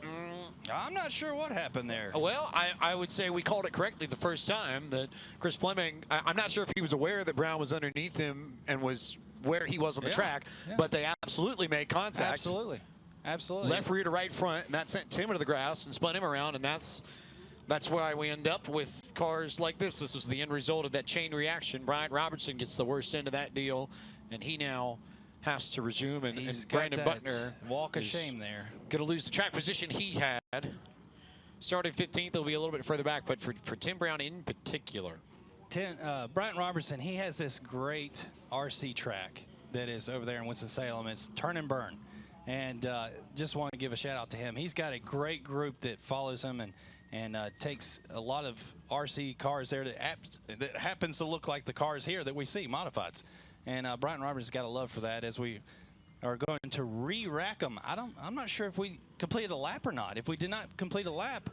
I'm not sure what happened there. Well, I would say we called it correctly the first time that Chris Fleming, I'm not sure if he was aware that Brown was underneath him and was where he was on the track, but they absolutely made contact. Absolutely. Absolutely. Left rear to right front, and that sent Tim into the grass and spun him around, and that's That's why we end up with cars like this. This was the end result of that chain reaction. Brian Robertson gets the worst end of that deal, and he now has to resume. And Brandon Butner, walk of shame there. Going to lose the track position he had. Starting 15th, he'll be a little bit further back, but for Tim Brown in particular. Brian Robertson, he has this great RC track that is over there in Winston-Salem. It's Turn and Burn. And just want to give a shout out to him. He's got a great group that follows him and takes a lot of RC cars there that happens to look like the cars here that we see, modifieds. And Brian Roberts has got a love for that as we are going to re-rack them. I'm not sure if we completed a lap or not. If we did not complete a lap,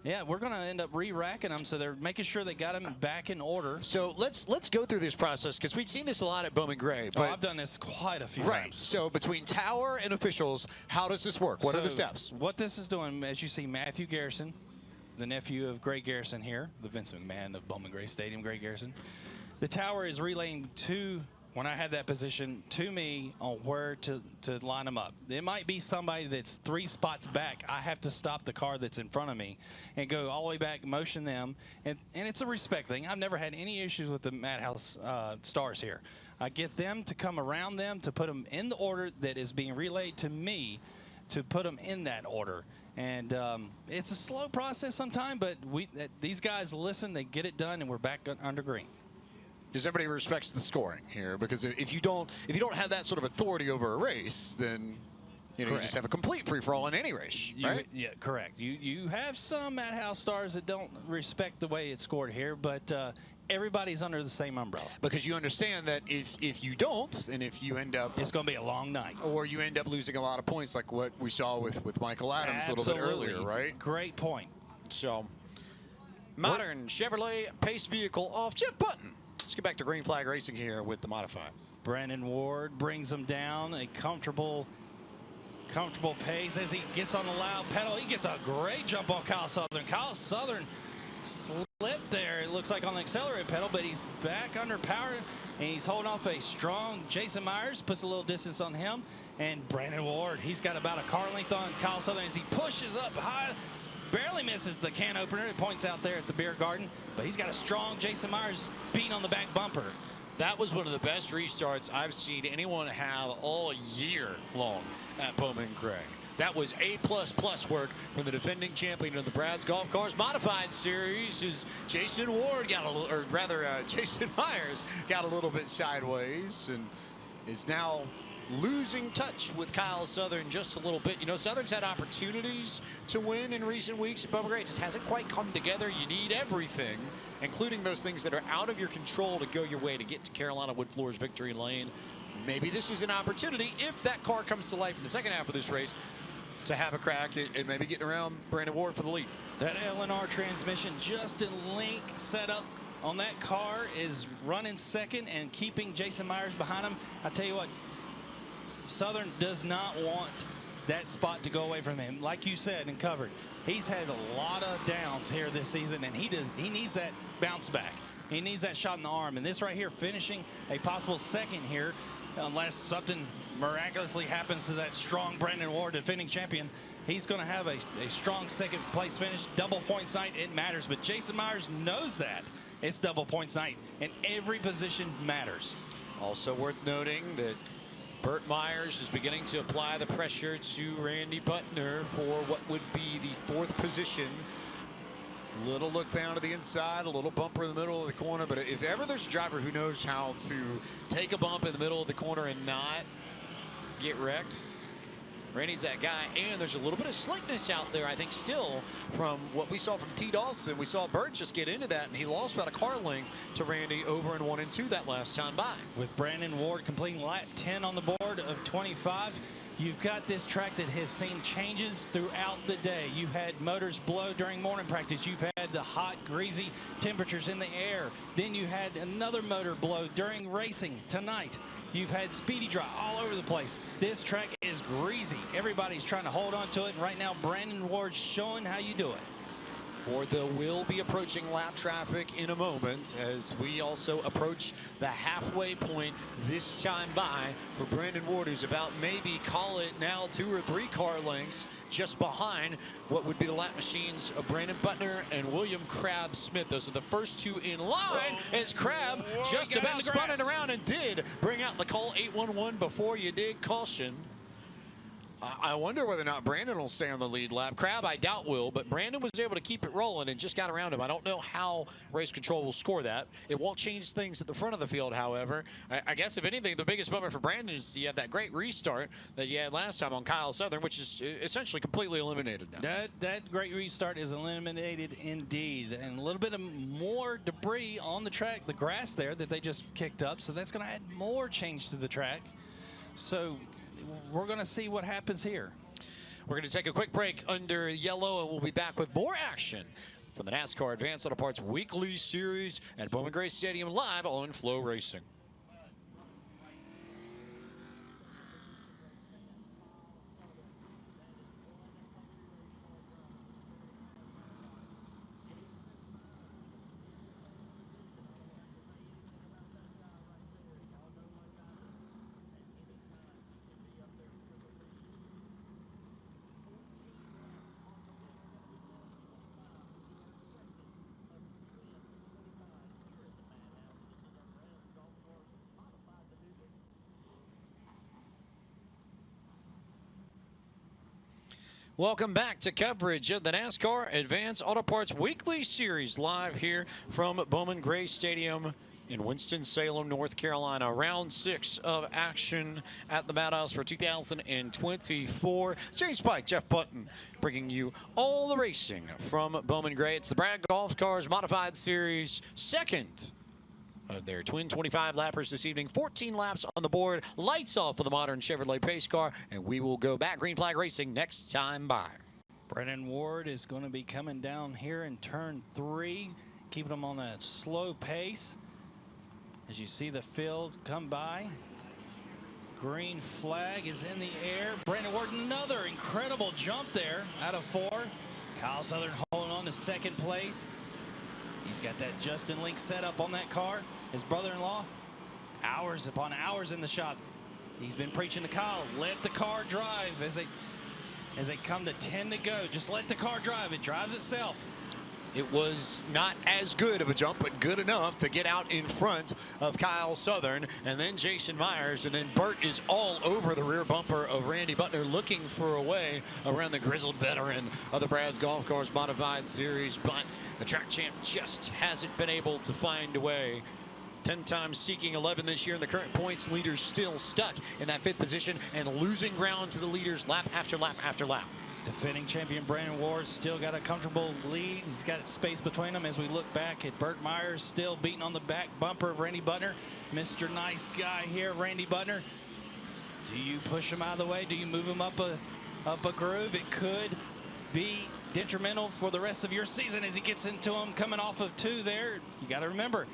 yeah, we're going to end up re-racking them, so they're making sure they got them back in order. So let's go through this process, because we've seen this a lot at Bowman Gray. But I've done this quite a few times. So between Tower and officials, how does this work? What are the steps? What this is doing, as you see, Matthew Garrison, the nephew of Gray Garrison here, the Vince McMahon of Bowman Gray Stadium, Gray Garrison. The Tower is relaying when I had that position, to me on where to line them up. It might be somebody that's 3 spots back. I have to stop the car that's in front of me and go all the way back, motion them. And it's a respect thing. I've never had any issues with the Madhouse stars here. I get them to come around them to put them in the order that is being relayed to me, to put them in that order. And it's a slow process sometimes, but these guys listen, they get it done, and we're back under green. Because everybody respects the scoring here. Because if you don't have that sort of authority over a race, then you just have a complete free-for-all in any race, right? Yeah, correct. You have some Madhouse stars that don't respect the way it's scored here, but everybody's under the same umbrella. Because you understand that if you don't, and if you end up, it's going to be a long night, or you end up losing a lot of points, like what we saw with Michael Adams a little bit earlier, right? Great point. So, modern Chevrolet pace vehicle off. Jeff Button. Let's get back to green flag racing here with the modifieds. Brandon Ward brings them down a comfortable pace as he gets on the loud pedal. He gets a great jump on Kyle Southern. Kyle Southern slipped there, it looks like, on the accelerator pedal, but he's back under power, and he's holding off a strong Jason Myers, puts a little distance on him. And Brandon Ward, he's got about a car length on Kyle Southern as he pushes up high. Barely misses the can opener. It points out there at the beer garden, but he's got a strong Jason Myers beating on the back bumper. That was one of the best restarts I've seen anyone have all year long at Bowman Gray. That was A++ work from the defending champion of the Brad's Golf Cars Modified Series. Is Jason Ward got a little, or rather Jason Myers got a little bit sideways and is now losing touch with Kyle Southern just a little bit. You know, Southern's had opportunities to win in recent weeks at Bowman Gray. It just hasn't quite come together. You need everything, including those things that are out of your control, to go your way to get to Carolina Wood Floors victory lane. Maybe this is an opportunity, if that car comes to life in the second half of this race, to have a crack at maybe getting around Brandon Ward for the lead. That LNR transmission, Justin Link setup on that car, is running second and keeping Jason Myers behind him. I tell you what, Southern does not want that spot to go away from him. Like you said and covered, he's had a lot of downs here this season, and he needs that bounce back. He needs that shot in the arm. And this right here, finishing a possible second here, unless something miraculously happens to that strong Brandon Ward, defending champion, he's going to have a strong second place finish. Double points night, it matters. But Jason Myers knows that it's double points night, and every position matters. Also worth noting that Burt Myers is beginning to apply the pressure to Randy Butner for what would be the 4th position. Little look down to the inside, a little bumper in the middle of the corner. But if ever there's a driver who knows how to take a bump in the middle of the corner and not get wrecked, Randy's that guy. And there's a little bit of slickness out there, I think, still from what we saw from T. Dawson. We saw Burt just get into that, and he lost about a car length to Randy over in 1 and 2 that last time by. With Brandon Ward completing lap 10 on the board of 25, you've got this track that has seen changes throughout the day. You've had motors blow during morning practice. You've had the hot, greasy temperatures in the air. Then you had another motor blow during racing tonight. You've had speedy dry all over the place. This track is greasy. Everybody's trying to hold on to it, and right now Brandon Ward's showing how you do it. Wardville will be approaching lap traffic in a moment as we also approach the halfway point this time by for Brandon Ward, who's about maybe call it now 2 or 3 car lengths just behind what would be the lap machines of Brandon Butner and William Crab Smith. Those are the first 2 in line as Crab just about spun it around and did bring out the call 811 before you did caution. I wonder whether or not Brandon will stay on the lead lap. Crab, I doubt will, but Brandon was able to keep it rolling and just got around him. I don't know how race control will score that. It won't change things at the front of the field, however. I guess, if anything, the biggest bummer for Brandon is you have that great restart that you had last time on Kyle Southern, which is essentially completely eliminated now. That great restart is eliminated indeed. And a little bit of more debris on the track, the grass there that they just kicked up, so that's going to add more change to the track. So we're going to see what happens here. We're going to take a quick break under yellow, and we'll be back with more action from the NASCAR Advanced Auto Parts Weekly Series at Bowman Gray Stadium live on Flow Racing. Welcome back to coverage of the NASCAR Advanced Auto Parts Weekly Series live here from Bowman Gray Stadium in Winston-Salem, North Carolina. Round 6 of action at the Madhouse for 2024. James Pike, Jeff Button, bringing you all the racing from Bowman Gray. It's the Brad Golf Cars Modified Series, second of their twin 25 lappers this evening. 14 laps on the board. Lights off for the modern Chevrolet pace car, and we will go back green flag racing next time by. Brandon Ward is going to be coming down here in turn 3, keeping them on a slow pace. As you see the field come by, green flag is in the air. Brandon Ward, another incredible jump there out of 4. Kyle Southern holding on to second place. He's got that Justin Link setup on that car. His brother-in-law, hours upon hours in the shop. He's been preaching to Kyle, let the car drive as they come to 10 to go. Just let the car drive. It drives itself. It was not as good of a jump, but good enough to get out in front of Kyle Southern, and then Jason Myers, and then Burt is all over the rear bumper of Randy Butner, looking for a way around the grizzled veteran of the Brad's Golf Cars Modified Series, but the track champ just hasn't been able to find a way. 10 times seeking 11 this year, and the current points leader still stuck in that 5th position and losing ground to the leaders lap after lap after lap. Defending champion Brandon Ward still got a comfortable lead. He's got space between them as we look back at Burt Myers still beating on the back bumper of Randy Butner. Mr. Nice Guy here, Randy Butner. Do you push him out of the way? Do you move him up a groove? It could be detrimental for the rest of your season as he gets into him coming off of 2 there. You got to remember,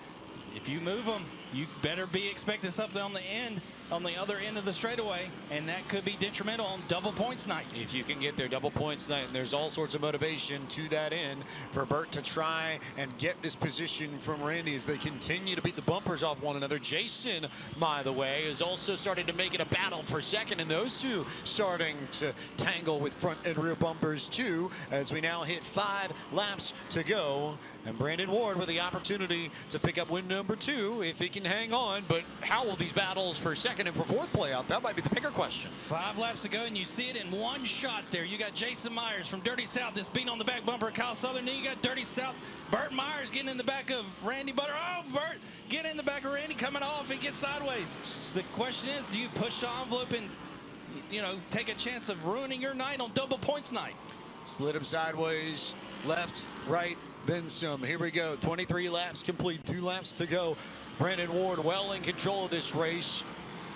if you move him, you better be expecting something on the end, on the other end of the straightaway, and that could be detrimental on double points night. If you can get their double points night, and there's all sorts of motivation to that end for Burt to try and get this position from Randy as they continue to beat the bumpers off one another. Jason, by the way, is also starting to make it a battle for second, and those two starting to tangle with front and rear bumpers too, as we now hit 5 laps to go. And Brandon Ward with the opportunity to pick up win number 2 if he can hang on. But how will these battles for second and for 4th play out? That might be the bigger question. 5 laps to go, and you see it in one shot there. You got Jason Myers from Dirty South that's beating on the back bumper of Kyle Southern. Then you got Dirty South, Burt Myers getting in the back of Randy Butner. Oh, Burt, get in the back of Randy, coming off. He gets sideways. The question is, do you push the envelope and, take a chance of ruining your night on double points night? Slid him sideways, left, right, then some. Here we go. 23 laps complete, 2 laps to go. Brandon Ward well in control of this race.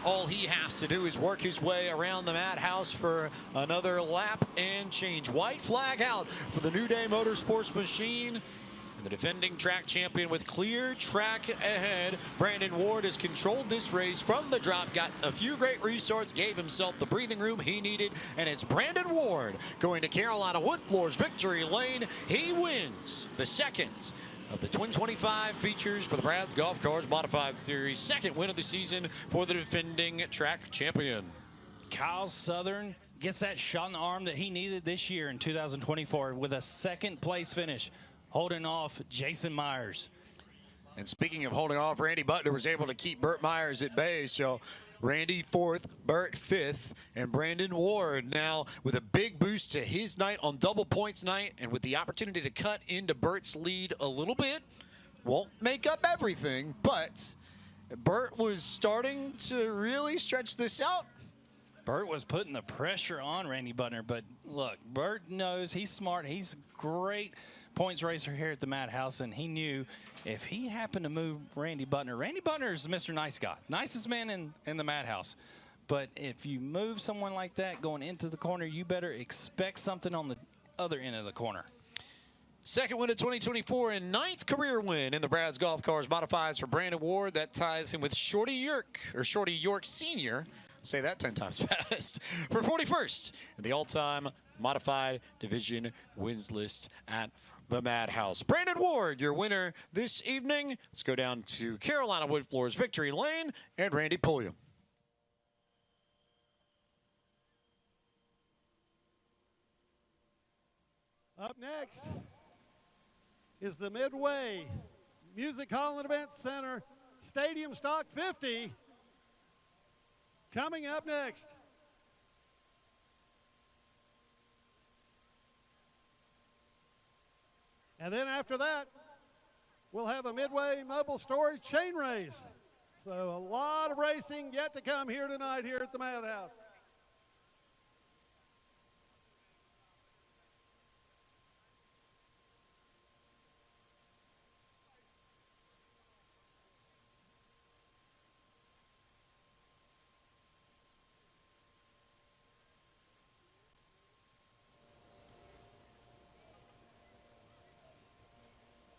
All he has to do is work his way around the Madhouse for another lap and change. White flag out for the New Day Motorsports machine. And the defending track champion with clear track ahead, Brandon Ward has controlled this race from the drop, got a few great restarts, gave himself the breathing room he needed, and it's Brandon Ward going to Carolina Wood Floors victory lane. He wins the second of the Twin 25 features for the Brad's Golf Cars Modified Series. Second win of the season for the defending track champion. Kyle Southern gets that shot in the arm that he needed this year in 2024 with a second place finish, holding off Jason Myers. And speaking of holding off, Randy Butler was able to keep Burt Myers at bay. So Randy 4th, Burt 5th, and Brandon Ward now with a big boost to his night on double points night, and with the opportunity to cut into Burt's lead a little bit. Won't make up everything, but Burt was starting to really stretch this out. Burt was putting the pressure on Randy Butler, but look, Burt knows he's smart. He's a great points racer here at the Madhouse, and he knew if he happened to move Randy Butler is Mr. Nice Guy, nicest man in the Madhouse. But if you move someone like that going into the corner, you better expect something on the other end of the corner. Second win of 2024 and 9th career win in the Brad's Golf Cars Modifieds for Brandon Ward. That ties him with Shorty York Sr. Say that 10 times fast. For 41st in the all-time modified division wins list at the Madhouse. Brandon Ward, your winner this evening. Let's go down to Carolina Wood Floors victory lane and Randy Pulliam. Up next is the Midway Music Hall and Event Center Stadium Stock 50. Coming up next. And then after that, we'll have a Midway Mobile Storage Chain Race. So a lot of racing yet to come here tonight here at the Madhouse.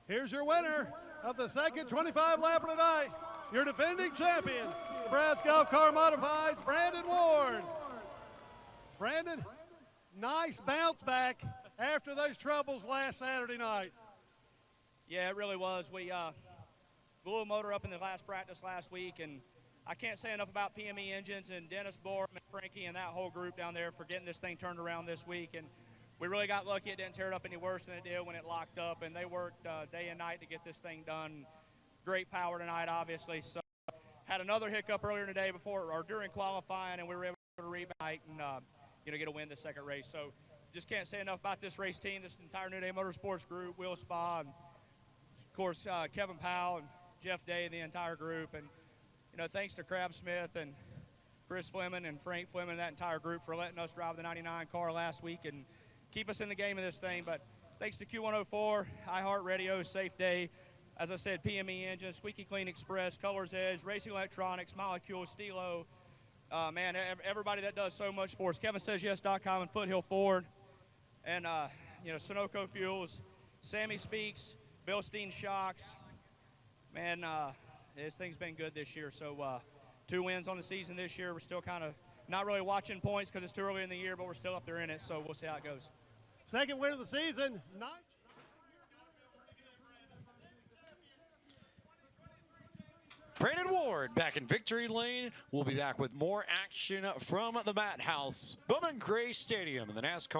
Here's your winner of the second 25 lap of the night, your defending champion, the Brad's Golf Car Modifieds, Brandon Ward. Brandon, nice bounce back after those troubles last Saturday night. Yeah, it really was. We blew a motor up in the last practice last week, and I can't say enough about PME Engines and Dennis Borum and Frankie and that whole group down there for getting this thing turned around this week. And we really got lucky it didn't tear it up any worse than it did when it locked up, and they worked day and night to get this thing done. Great power tonight, obviously. So had another hiccup earlier today before or during qualifying, and we were able to rebound and get a win the second race. So just can't say enough about this race team, this entire New Day Motorsports group, Will Spa, and of course Kevin Powell and Jeff Day and the entire group. And thanks to Crab Smith and Chris Fleming and Frank Fleming and that entire group for letting us drive the 99 car last week and keep us in the game of this thing. But thanks to Q104, iHeartRadio, Safe Day, as I said, PME Engine, Squeaky Clean Express, Colors Edge, Racing Electronics, Molecule, Stilo, man, everybody that does so much for us. KevinSaysYes.com and Foothill Ford, and Sunoco Fuels, Sammy Speaks, Bilstein Shocks. Man, this thing's been good this year. So 2 wins on the season this year. We're still kind of not really watching points because it's too early in the year, but we're still up there in it, so we'll see how it goes. Second win of the season. Brandon Ward back in victory lane. We'll be back with more action from the Madhouse, Bowman Gray Stadium in the NASCAR